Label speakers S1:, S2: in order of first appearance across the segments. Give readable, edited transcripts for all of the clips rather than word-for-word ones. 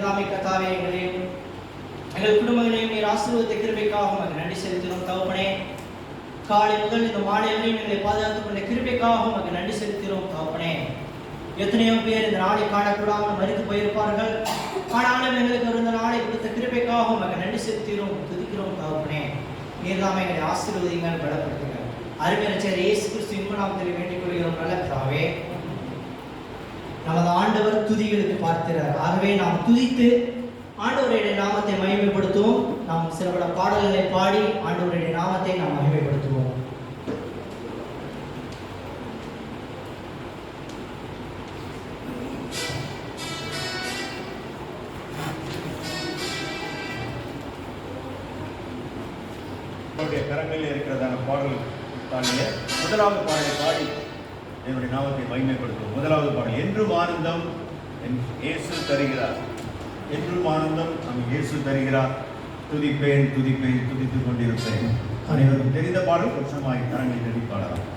S1: கர்த்தாவே எங்களையும் எங்கள் குடும்பங்களையும் நீர் ஆசீர்வதித்த கிருபைக்காக உமக்கு நன்றி செலுத்துகிறோம் தகப்பனே. காலை முதல் இந்த மாலை வரையும் எங்களை பாதுகாத்துக் கொண்ட கிருபைக்காக உமக்கு நன்றி செலுத்துகிறோம் தகப்பனே. எத்தனையோ பேர் இந்த நாளை காணக்கூடாமல் மரித்து போயிருப்பார்கள். ஆனாலும் எங்களுக்கு இந்த நாளை கொடுத்த கிருபைக்காக உமக்கு நன்றி செலுத்துகிறோம், துதிக்கிறோம் தகப்பனே. நீர்தாமே எங்களை ஆசீர்வதிங்கள், பலப்படுத்துங்கள். அருமையான இயேசு கிறிஸ்துவின் நாமத்தில் வேண்டிக் கொள்கிறோம் நல்ல பிதாவே. நமது ஆண்டவர் துதிகளுக்கு பார்க்கிறார். ஆகவே நாம் துதித்து ஆண்டவருடைய நாமத்தை மகிமைப்படுத்துவோம். நாம் சில பல பாடல்களை பாடி ஆண்டவருடைய நாமத்தை நாம் மகிமைப்படுத்துவோம்.
S2: கரங்களில் இருக்கிறதான பாடல் தாண்டிய முதலாவது பாடலை பாடி என்னுடைய நாமத்தை மகிமைப்படுத்தும். முதலாவது பாடல், என்றும் ஆனந்தம் இயேசு தருகிறார். என்றும் ஆனந்தம் நம் இயேசு தருகிறார். துதிப்பேன் துதிப்பேன் துதித்துக் கொண்டிருப்பேன். அனைவரும் தெரிந்த பாடல் வருஷமாய் கரங்களில் எழுதி பாடலாம்.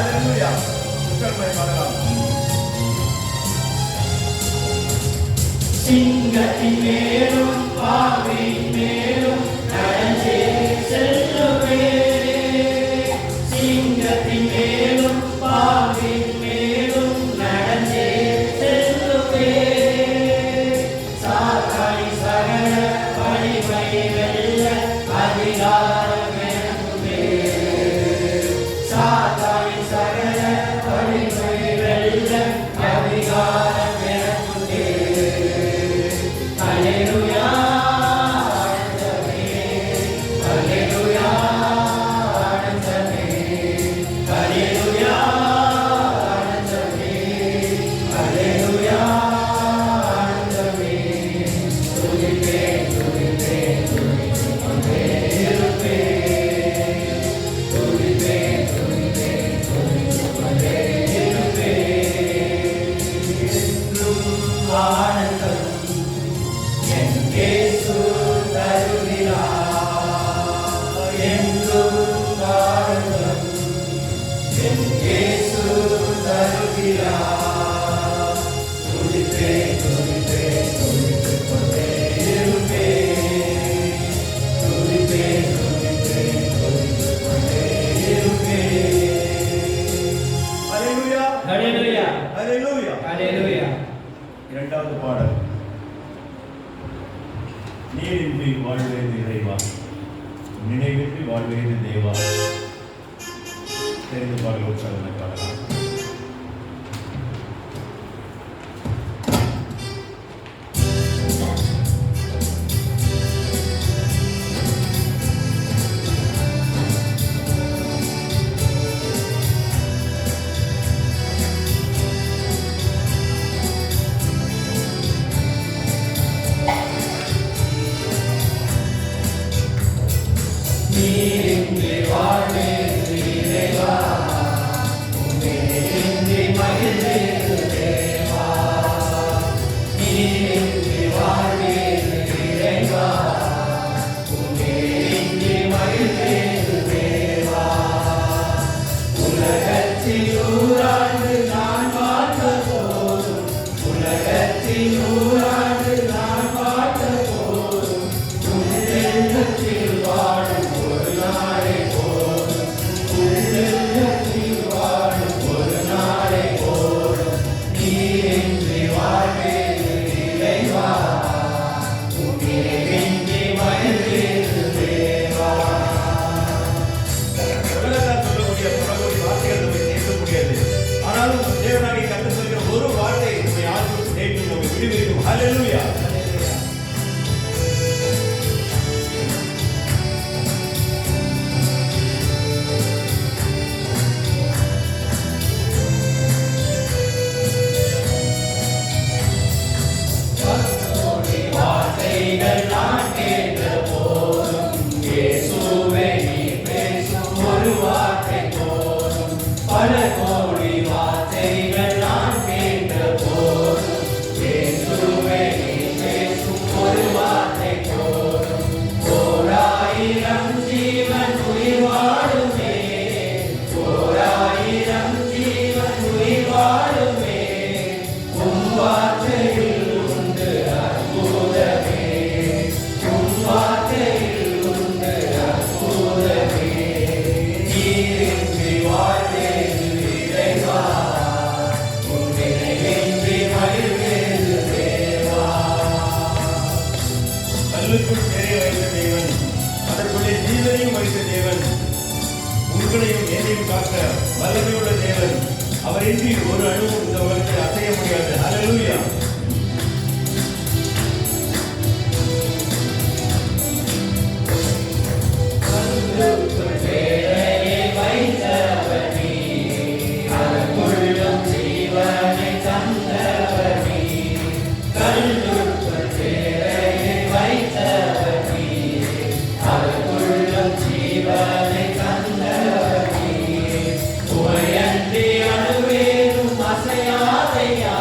S2: ஹalleluya. உட்கார்ந்து பாடலாம்.
S1: சிங்கத்தின் மேலும் பாவின் மேலும் நடந்தே செல்லுவே. சிங்கத்தின் மேலும் பாவின் மேலும் நடந்தே செல்லுவே. சாத்தானை சகல வலிமை வெல்ல அதிகாரம் எனக்குமே. சாத்தானை சகல வலிமை வெல்ல அதிகாரம் எனக்குமே. ஹல்லேலூயா ஆனந்தமே. ஹல்லேலூயா ஆனந்தமே. ஹல்லேலூயா ஆனந்தமே. ஹல்லேலூயா ஆனந்தமே. துதிப்பேன் துதிப்பேன் துதித்துக் கொண்டே இருப்பேன். துதிப்பேன் துதிப்பேன் துதித்துக் கொண்டே இருப்பேன். என்றும் ஆனந்தம் என் இயேசு தருகிறார். என்றும் ஆனந்தம் என் இயேசு தருகிறார். துதிப்பேன் துதிப்பேன் துதித்துக் கொண்டே இருப்பேன். துதிப்பேன் துதிப்பேன் துதித்துக் கொண்டே இருப்பேன்.
S2: ஹalleluya.
S1: ஹல்லேலூயா
S2: ஹalleluya.
S1: ஹல்லேலூயா.
S2: இரண்டாவது பாடல். நீரின்றி வாழ்வேது இறைவா, நினைவின்றி வாழ்வேது தேவா. தெரிந்த பாடல் உற்சாகமாக பாடலாம்.
S1: நீரின்றி வாழ்வேது இறைவா, உம்மின்றி மகிழ்வேது தேவா. நீரின்றி வாழ்வேது இறைவா, உம்மின்றி மகிழ்வேது தேவா. உலகத்தில் 100 ஆண்டு நான் வாழ்ந்த போதும், உலகத்தில் 100 ஆண்டு நான் வாழ்ந்த போதும், உன்னதத்தில் வாழும் ஒரு நாளை போதும், உன்னதத்தில் வாழும் ஒரு நாளை போதும். நீரின்றி வாழ்வேது இறைவா, உம்மின்றி மகிழ்வேது தேவா.
S2: உலகத்தார் சொல்லக்கூடிய பல வார்த்தைகள் நம்மை நேசக்கூடியது. ஆனாலும் தேவனாகிய கர்த்தர் சொல்கிற ஒரு வார்த்தை நம்மை ஆசீர்வதித்து நேற்றும் நம்மை விடுவிக்கும். ஹalleluya.
S1: பக்தோடி வார்த்தைகள் நான் கேட்ட போதும், இயேசுவே நீ பேசும் ஒரு வார்த்தை போதும். பல கோடி வார்த்தைகள் நான் கேட்ட போதும், இயேசுவே நீ பேசும் ஒரு வார்த்தை போதும். 1000 ஜீவன் உயிர் வாழுமே, 1000 ஜீவன் உயிர் வாழுமே. உம் வார்த்தையில் உண்டு அற்புதமே, உம் வார்த்தையில் உண்டு அற்புதமே. நீரின்றி வாழ்வேது இறைவா, உம் நினைவின்றி மகிழ்வேது தேவா.
S2: கல்லுக்குள் நிறைய வைத்த தேவன், அதற்குள்ளே ஜீவனையும் வைத்த தேவன், உங்களையும் என்னையும் காக்க வல்லமையுள்ள தேவன். அவரின்றி ஒரு அணுவும் இந்த உலகத்தில் அசைய முடியாது. ஹalleluya.
S1: கல்லுக்குள் வேலையை வைத்தவர் நீர், அதற்குள்ளும் ஜீவனை தந்தவர் நீர். கல்லுக்குள் வேலையை வைத்தவர் நீர், அதற்குள்ளும் ஜீவனை தந்தவர் நீர். உமையன்றி அணுவேதும் அசையாதையா,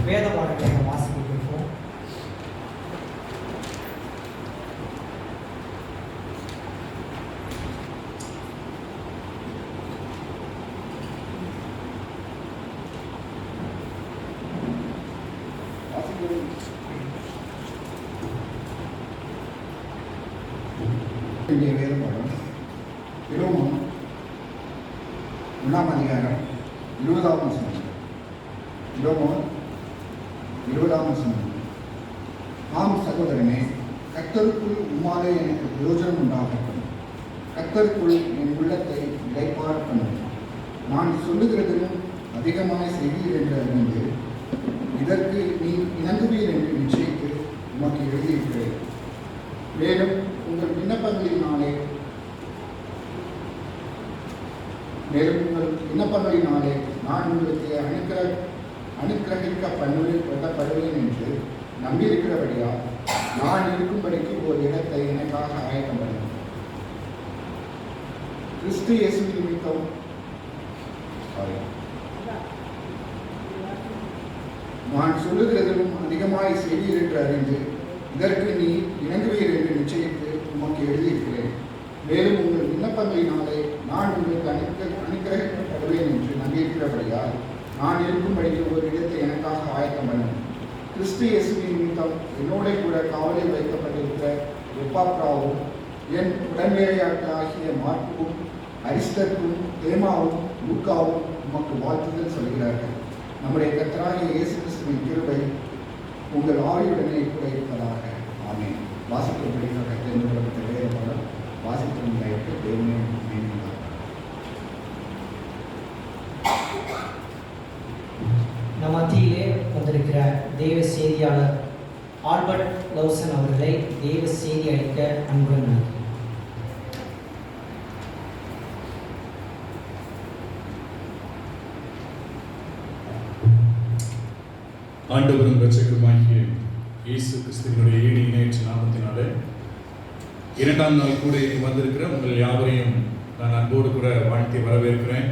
S1: வேத பாடங்களை நாம் வாசிக்க கேட்போம்.
S3: வேத பாடம் ரோமம் 1ஆம் அதிகாரம் 20ஆம் வசனம். ரோமம் 20ஆம் வசனம். ஆம் சகோதரனே, கர்த்தருக்குள் உம்மாலே எனக்கு பிரயோஜனம் உண்டாகட்டும். கர்த்தருக்குள் என் உள்ளத்தை இளைப்பாற பண்ணும். நான் சொல்லுகிறதிலும் அதிகமாய் செய்வீர் என்று அறிந்து இதற்கு நீ இணங்குவீர் என்று நிச்சயித்து உமக்கு எழுதியிருக்கிறேன். மேலும் உங்கள் விண்ணப்பங்களினாலே நான் உங்களுக்கு அனுக்கிரகிக்கப்படுவேன் என்று நம்பியிருக்கிறபடியால் நான் இருக்கும்படிக்கு ஒரு இடத்தை எனக்காக ஆயத்தம் பண்ணேன். கிறிஸ்து இயேசு நிமித்தம் நான் சொல்லுகிறதிலும் அதிகமாய் செய்வீர் என்று அறிந்து இதற்கு நீ இணங்குவீர் என்று நிச்சயித்து உமக்கு எழுதியிருக்கிறேன். மேலும் உங்கள் விண்ணப்பங்களினாலே நான் உங்களுக்கு அனுக்கிரகிக்கப்படுவேன் என்று நம்பியிருக்கிறபடியால் நான் இருக்கும்படிக்கு ஒரு இடத்தை எனக்காக ஆயத்தம் பண்ணேன். கிறிஸ்து இயேசுவின் நிமித்தம் என்னோட கூட காவலில் வைக்கப்பட்டிருக்கிற எப்பாப்ராவும் என் உடன்வேலையாட்களாகிய மார்க்கும் அரிஸ்தர்க்கும் தேமாவும் லூக்காவும் உமக்கு வாழ்த்துதல் சொல்கிறார்கள். நம்முடைய கர்த்தராகிய இயேசு கிறிஸ்துவின் கிருபை உங்கள் ஆவியுடனே கூட இருப்பதாக. ஆமென். வாசிக்கப்படுகிற கர்த்தர் வேத பாடம் வாசிக்கும் தேவனே மேன்மையாக.
S1: நம் மத்தியிலே வந்திருக்கிற தேவ செய்தியாளர் ஆல்பர்ட் லவ்சன் அவர்களை தேவ செய்தி அளிக்க அன்புடன் நன்றி.
S4: ஆண்டவரும் இரட்சகருமாகிய இயேசு கிறிஸ்துவினுடைய ஈடு இணையற்ற நாமத்தினாலே 2ஆம் நாள் கூட வந்திருக்கிற உங்கள் யாவரையும் நான் அன்போடு கூட வாழ்த்தி வரவேற்கிறேன்.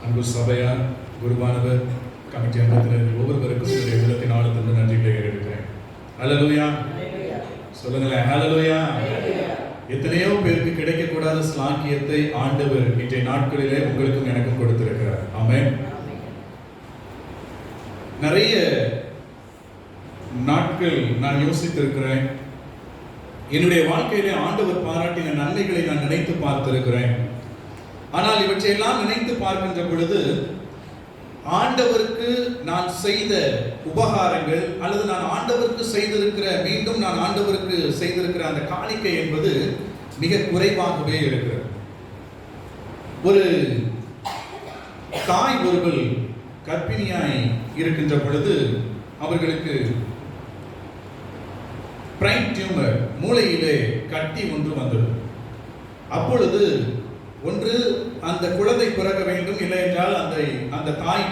S4: அன்பு சபையார், குருவானவர், கமிட்டி அங்கத்தினர் ஒவ்வொருவருக்கும் என்னுடைய உள்ளத்தின் ஆழத்திலிருந்து நன்றிகளை இருக்கிறேன். ஹல்லேலூயா சொல்லுங்களேன். ஹல்லேலூயா. எத்தனையோ பேருக்கு கிடைக்கக்கூடாத ஸ்லாக்கியத்தை ஆண்டவர் இன்றைய நாட்களிலே உங்களுக்கும் எனக்கும் கொடுத்திருக்கிறார். ஆமென். நிறைய நாட்கள் நான் யோசித்திருக்கிறேன். என்னுடைய வாழ்க்கையிலே ஆண்டவர் பாராட்டின நன்மைகளை நான் நினைத்து பார்த்திருக்கிறேன். ஆனால் இவற்றையெல்லாம் நினைத்து பார்க்கின்ற பொழுது ஆண்டவருக்கு நான் செய்த உபகாரங்கள் அல்லது நான் ஆண்டவருக்கு செய்திருக்கிற மீண்டும் நான் ஆண்டவருக்கு செய்திருக்கிற அந்த காணிக்கை என்பது மிக குறைவாகவே இருக்கிறது. ஒரு தாய் ஒருவள் கர்ப்பிணியாய் இருக்கின்ற பொழுது அவர்களுக்கு பிரைன் டியூமர், மூளையிலே கட்டி ஒன்று வந்தது. அப்பொழுது ஒன்று அந்த குழந்தை பிறக்க வேண்டும், இல்லை என்றால் அந்த தாய்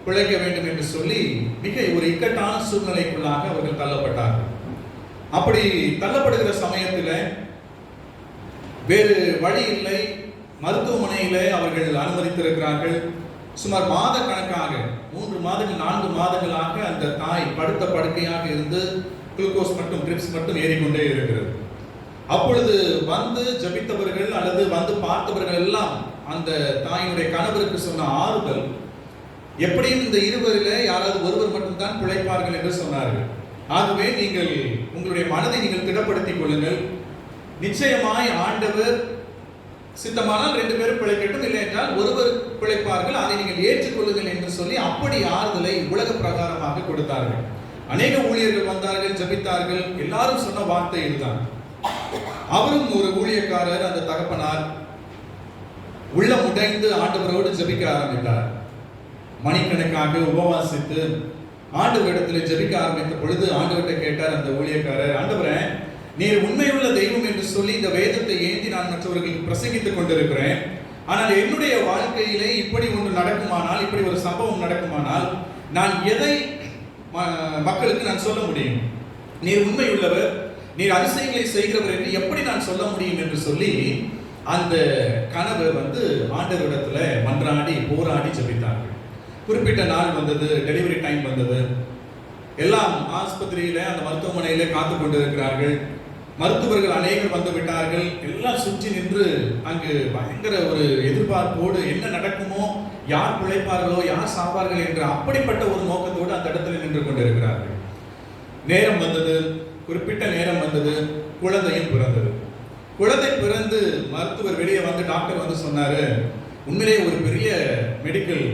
S4: பிழைக்க வேண்டும் என்று சொல்லி மிக ஒரு இக்கட்டான சூழ்நிலைக்குள்ளாக அவர்கள் தள்ளப்பட்டார்கள். அப்படி தள்ளப்படுகிற சமயத்தில் வேறு வழி இல்லை, மருத்துவமனையிலே அவர்கள் அனுமதித்திருக்கிறார்கள். சுமார் மாத கணக்காக 3 மாதங்கள் 4 மாதங்களாக அந்த தாய் படுத்த படுக்கையாக இருந்து குளுக்கோஸ் மட்டும் ட்ரிப்ஸ் மட்டும் ஏறிக்கொண்டே இருக்கிறது. அப்பொழுது வந்து ஜபித்தவர்கள் அல்லது வந்து பார்த்தவர்கள் எல்லாம் அந்த தாயினுடைய கணவருக்கு சொன்ன ஆறுதல், எப்படியும் இந்த இருவரில் யாராவது ஒருவர் மட்டும்தான் பிழைப்பார்கள் என்று சொன்னார்கள். ஆகவே நீங்கள் உங்களுடைய மனதை நீங்கள் திடப்படுத்திக் கொள்ளுங்கள். நிச்சயமாய் ஆண்டவர் சித்தமானால் 2 பேரும் பிழைக்கட்டும், இல்லை என்றால் ஒருவர் பிழைப்பார்கள், அதை நீங்கள் ஏற்றுக்கொள்ளுங்கள் என்று சொல்லி அப்படி ஆறுதலை உலக பிரகாரமாக கொடுத்தார்கள். அநேக ஊழியர்கள் வந்தார்கள், ஜபித்தார்கள். எல்லாரும் சொன்ன வார்த்தை இதுதான். அவரும் ஒரு ஊழியக்காரர், அந்த தகப்பனார் உள்ளம் உடைந்து ஆண்டவரோடு ஜபிக்க ஆரம்பித்தார். மணிக்கணக்காக உபவாசித்து ஆண்டவரிடத்தில் ஜபிக்க ஆரம்பித்த பொழுது ஆண்டவர்கிட்ட கேட்டார் அந்த ஊழியக்காரர், ஆண்டவரே, நீர் உண்மையுள்ள தெய்வம் என்று சொல்லி இந்த வேதத்தை ஏந்தி நான் மற்றவர்களுக்கு பிரசங்கித்துக் கொண்டிருக்கிறேன். ஆனால் என்னுடைய வாழ்க்கையிலே இப்படி ஒன்று நடக்குமானால், இப்படி ஒரு சம்பவம் நடக்குமானால் நான் எதை மக்களுக்கு நான் சொல்ல முடியும்? நீர் உண்மையுள்ளவர், நீர் அதிசயங்களை செய்கிறவர் என்று எப்படி நான் சொல்ல முடியும் என்று சொல்லி அந்த கணவர் ஆண்டவரிடத்துல மன்றாடி போராடி ஜெபித்தார்கள். குறிப்பிட்ட நாள் வந்தது, டெலிவரி டைம் வந்தது. எல்லாம் ஆஸ்பத்திரியில, அந்த மருத்துவமனையில காத்து கொண்டு இருக்கிறார்கள். மருத்துவர்கள் அநேகர் வந்து விட்டார்கள். எல்லாம் சுற்றி நின்று அங்கு பயங்கர ஒரு எதிர்பார்ப்போடு என்ன நடக்குமோ, யார் பிழைப்பார்களோ, யார் சாப்பார்கள் என்ற அப்படிப்பட்ட ஒரு நோக்கத்தோடு அந்த இடத்துல நின்று கொண்டிருக்கிறார்கள். நேரம் வந்தது, குறிப்பிட்ட நேரம் வந்தது, குழந்தையும் பிறந்தது. குழந்தை பிறந்து மருத்துவர் வெளியே வந்து, டாக்டர் வந்து சொன்னாரு, உண்மையிலே ஒரு பெரிய மெடிக்கல்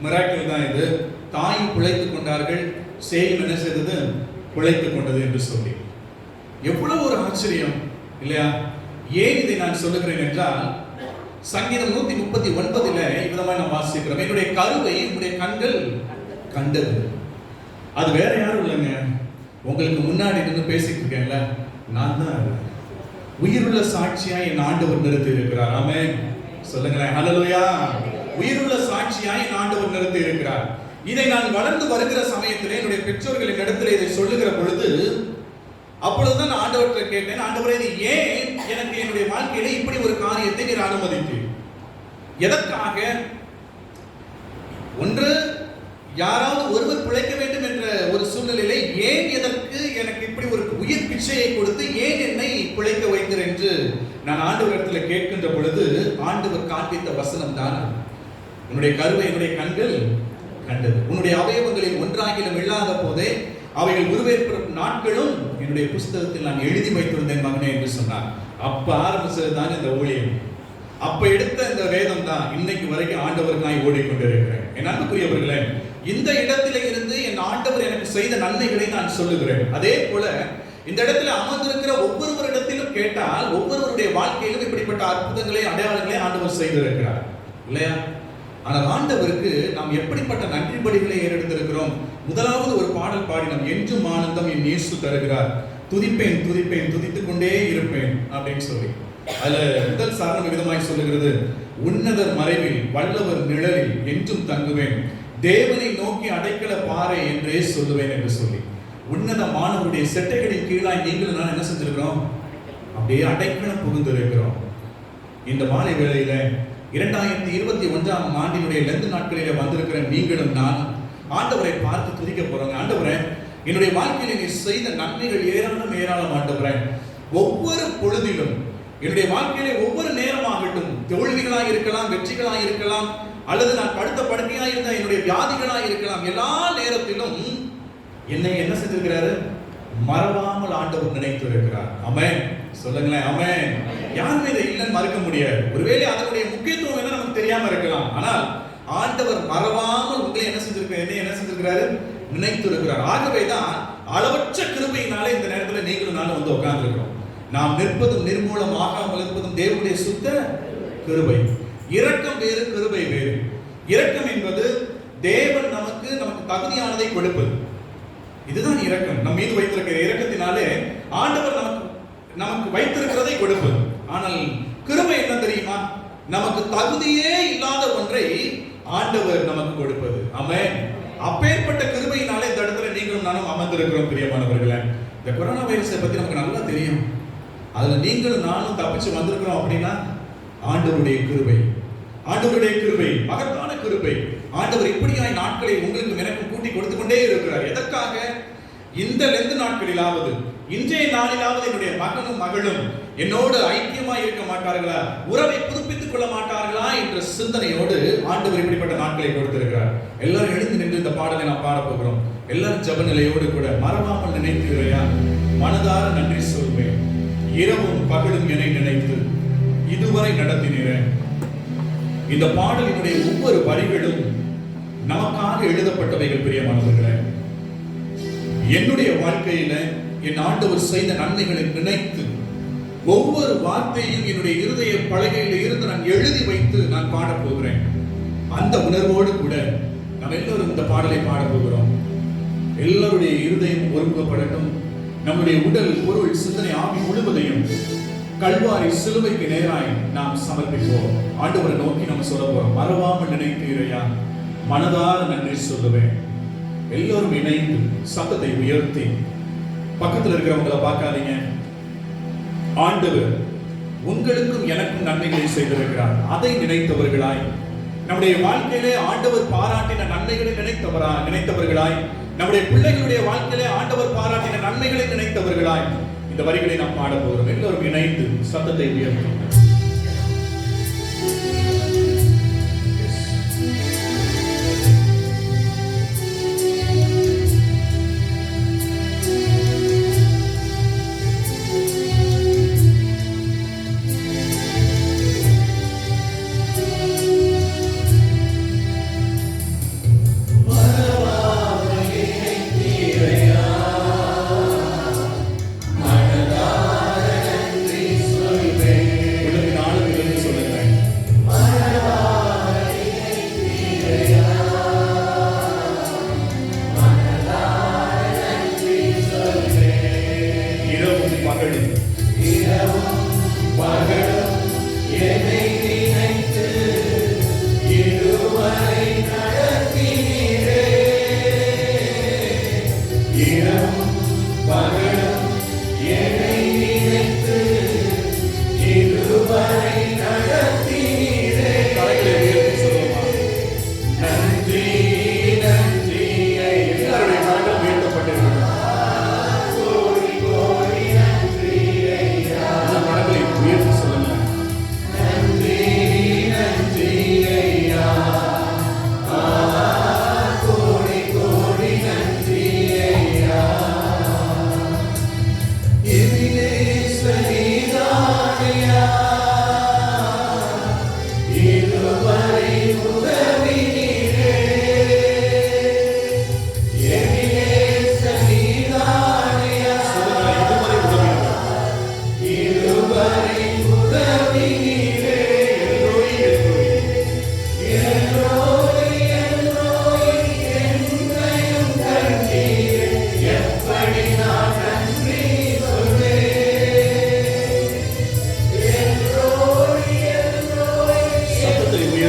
S4: மிராக்கிள் தான் இது. தாயும் பிழைத்துக் கொண்டார்கள், சேயும் என்ன செய்தது, பிழைத்துக் கொண்டது என்று சொல்லி. எவ்வளவு ஒரு ஆச்சரியம் இல்லையா? ஏன் இதை நான் சொல்லுகிறேன் என்றால், சங்கீதம் 139 இவ்விதமாக நாம் வாசிக்கிறோம், என்னுடைய கருவை உங்களுடைய கண்கள் கண்டது. அது வேற யாரும் இல்லைங்க, உங்களுக்கு முன்னாடி நின்று பேசிட்டு இருக்கேன்ல, நான் தான் உயிருள்ள சாட்சியா என் ஆண்டவர் நிறுத்தி இருக்கிறார். ஆமென், சொல்லுங்களேன் ஹல்லேலூயா. உயிருள்ள சாட்சியா என் ஆண்டவர் நிறுத்தி இருக்கிறார். இதை நான் வளர்ந்து வருகிற சமயத்திலே என்னுடைய பெற்றோர்கள் என் இடத்துல இதை சொல்லுகிற பொழுது, அப்பொழுதுதான் நான் ஆண்டவர்கிட்ட கேட்டேன், ஆண்டவரே இது ஏன் எனக்கு என்னுடைய வாழ்க்கையில இப்படி ஒரு காரியத்தை நீர் அனுமதித்தீர்? எதற்காக? ஒன்று, யாராவது ஒருவர் பிழைக்க வேண்டும் என்ற ஒரு சூழ்நிலையில ஏன், எதற்கு எனக்கு இப்படி ஒரு உயிர் பிச்சையை கொடுத்து ஏன் என்னை பிழைக்க வைத்தீர் என்று நான் ஆண்டவரிடத்துல கேட்கின்ற பொழுது, ஆண்டவர் காண்பித்த வசனம் தான், உன்னுடைய கருவை என்னுடைய கண்கள் கண்டது, உன்னுடைய அவயவங்களில் ஒன்றாகிலும் இல்லாத போதே அவைகள் உருவேற்படும் நாட்களும் என்னுடைய புஸ்தகத்தில் நான் எழுதி வைத்திருந்தேன் மகனே என்று சொன்னார். அப்ப ஆரம்பிச்சது தான் இந்த ஊழியம். அப்ப எடுத்த இந்த வேதம் தான் இன்னைக்கு வரைக்கும் ஆண்டவருக்காய் ஓடிக்கொண்டிருக்கிறேன். என் அன்புக்குரியவர்களே, இந்த இடத்திலே இருந்து என் ஆண்டவர் எனக்கு செய்த நன்மைகளை நான் சொல்லுகிறேன். அதே போல இந்த இடத்துல அமர்ந்திருக்கிற ஒவ்வொருவரிடத்திலும் கேட்டால், ஒவ்வொருவருடைய வாழ்க்கையிலும் இப்படிப்பட்ட அற்புதங்களை, அடையாளங்களை ஆண்டவர் செய்திருக்கிறார் இல்லையா? ஆனால் ஆண்டவருக்கு நாம் எப்படிப்பட்ட நன்றி பலிகளை ஏறெடுத்திருக்கிறோம். முதலாவது ஒரு பாடல் பாடினோம், என்றும் ஆனந்தம் என் இயேசு தருகிறார், துதிப்பேன் துதிப்பேன் துதித்துக் கொண்டே இருப்பேன் அப்படின்னு சொல்லி. அதுல முதல் சாரணம் விதமாய் சொல்லுகிறது, உன்னதர் மறைவில் வல்லவர் நிழலில் என்றும் தங்குவேன், தேவனை நோக்கி அடைக்கல பாறை என்றே சொல்லுவேன் என்று சொல்லி, உன்னதமானவருடைய செட்டைகளின் கீழாய் நீங்களும் நான் என்ன செஞ்சிருக்கிறோம், அப்படியே அடைக்கலம் புகுந்திருக்கிறோம். இந்த மாலை வேளையில 2021 ஆண்டினுடைய லெந்து நாட்களிலே வந்திருக்கிற நீங்களும் நான் ஆண்டவரை பார்த்து துதிக்க போறோங்க. ஆண்டவரே, என்னுடைய வாழ்க்கையில் நீ செய்த நன்மைகள் ஏராளம் ஏராளம். ஆண்டவரே, ஒவ்வொரு பொழுதிலும் என்னுடைய வாழ்க்கையிலே ஒவ்வொரு நேரமாகட்டும், தோல்விகளாக இருக்கலாம், வெற்றிகளாக இருக்கலாம், அல்லது நான் படுத்த படுக்கையாக இருந்த என்னுடைய வியாதிகளாக இருக்கலாம், எல்லா நேரத்திலும் என்னை என்ன செஞ்சிருக்கிறாரு, மறவாமல் ஆண்டவர் நினைத்து இருக்கிறார். ஆமென், சொல்லுங்களேன் ஆமென். யாருமே இதை இல்லைன்னு மறுக்க முடியாது. ஒருவேளை அதனுடைய முக்கியத்துவம் என்ன நமக்கு தெரியாம இருக்கலாம், ஆனால் ஆண்டவர் மறவாமல் உங்களை என்ன செஞ்சிருக்கிறார், என்னை என்ன செஞ்சிருக்கிறாரு, நினைத்து இருக்கிறார். ஆகவேதான் அளவற்ற கிருபையினாலே இந்த நேரத்தில் நீங்களும் நானும் வந்து உட்கார்ந்துருக்கிறோம். நாம் நிற்பதும் நிர்மூலம் ஆகாமல் இருப்பதும் தேவனுடைய சுத்த கிருபை. இரக்கம் வேறு, கிருபை வேறு. இரக்கம் என்பது தேவன் நமக்கு தகுதியானதை கொடுப்பது, இதுதான் இரக்கம். நம் மீது வைத்திருக்கிற இரக்கத்தினாலே ஆண்டவர் நமக்கு வைத்திருக்கிறதை கொடுப்பது. ஆனால் கிருபை என்ன தெரியுமா, நமக்கு தகுதியே இல்லாத ஒன்றை ஆண்டவர் நமக்கு கொடுப்பது. ஆமென். அப்பேற்பட்ட கிருபையினாலே இந்த இடத்துல நீங்களும் நானும் அமர்ந்திருக்கிறோம். பிரியமானவர்களே, இந்த கொரோனா வைரஸை பத்தி நமக்கு நல்லா தெரியும். அதுல நீங்களும் நானும் தப்பிச்சு வந்திருக்கிறோம் அப்படின்னா ஆண்டவருடைய கிருபை, ஆண்டவருடைய கிருபை, மகத்தான கிருபை. ஆண்டவர் இப்படியாய் நாட்களை உங்களுக்கு எனக்கும் கூட்டி கொடுத்து கொண்டே இருக்கிறார். எதற்காக? இந்த லெந்து நாட்களிலாவது, இன்றைய நாளிலாவது என்னுடைய மகனும் மகளும் என்னோடு ஐக்கியமாய் இருக்க மாட்டார்களா, உறவை புதுப்பித்துக் கொள்ள மாட்டார்களா என்ற சிந்தனையோடு ஆண்டவர் இப்படிப்பட்ட நாட்களை கொடுத்திருக்கிறார். எல்லாரும் எழுந்து நின்று இந்த பாடலை நாம் பாட போகிறோம். எல்லாரும் ஜெப நிலையோடு கூட மறவாமல் நினைத்தீரையா, மனதார நன்றி சொல்வேன், இரவும் பகலும் என்னை நினைத்து இதுவரை நடத்தினேன். இந்த பாடலினுடைய ஒவ்வொரு வரிகளும் நமக்காக எழுதப்பட்டவைகள். பிரியமானவர்களே, என்னுடைய வாழ்க்கையில என் ஆண்டவர் செய்த நன்மைகளை நினைத்து ஒவ்வொரு வார்த்தையும் என்னுடைய இருதய பலகையில இருந்து நான் எழுதி வைத்து நான் பாட போகிறேன். அந்த உணர்வோடு கூட நாம் எல்லோரும் இந்த பாடலை பாட போகிறோம். எல்லோருடைய இருதயம் ஒருமுகப்படட்டும். நம்முடைய உடல், பொருள், சிந்தனை, ஆவி முழுவதையும் கல்வாரி சிலுவைக்கு நேராய் நாம் சமர்ப்பிப்போம். ஆண்டவரை நோக்கி நம்ம சொல்ல போறோம், மறவாமல் நினைத்தீரையா, மனதார நன்றி சொல்லுவேன். எல்லோரும் இணைந்து சத்தத்தை உயர்த்தி, பக்கத்தில் இருக்கிறவங்களை பார்க்காதீங்க. ஆண்டவர் உங்களுக்கும் எனக்கும் நன்மைகளை செய்திருக்கிறார். அதை நினைத்தவர்களாய் நம்முடைய வாழ்க்கையிலே ஆண்டவர் பாராட்டின நன்மைகளை நினைத்தவர்களாய், நம்முடைய பிள்ளைகளுடைய வாழ்க்கையிலே ஆண்டவர் பாராட்டின நன்மைகளை நினைத்தவர்களாய் இந்த வரிகளை நாம் பாட போகிறோம். எல்லோரும் இணைந்து சத்தத்தை உயர்த்தும்.
S5: Yeah.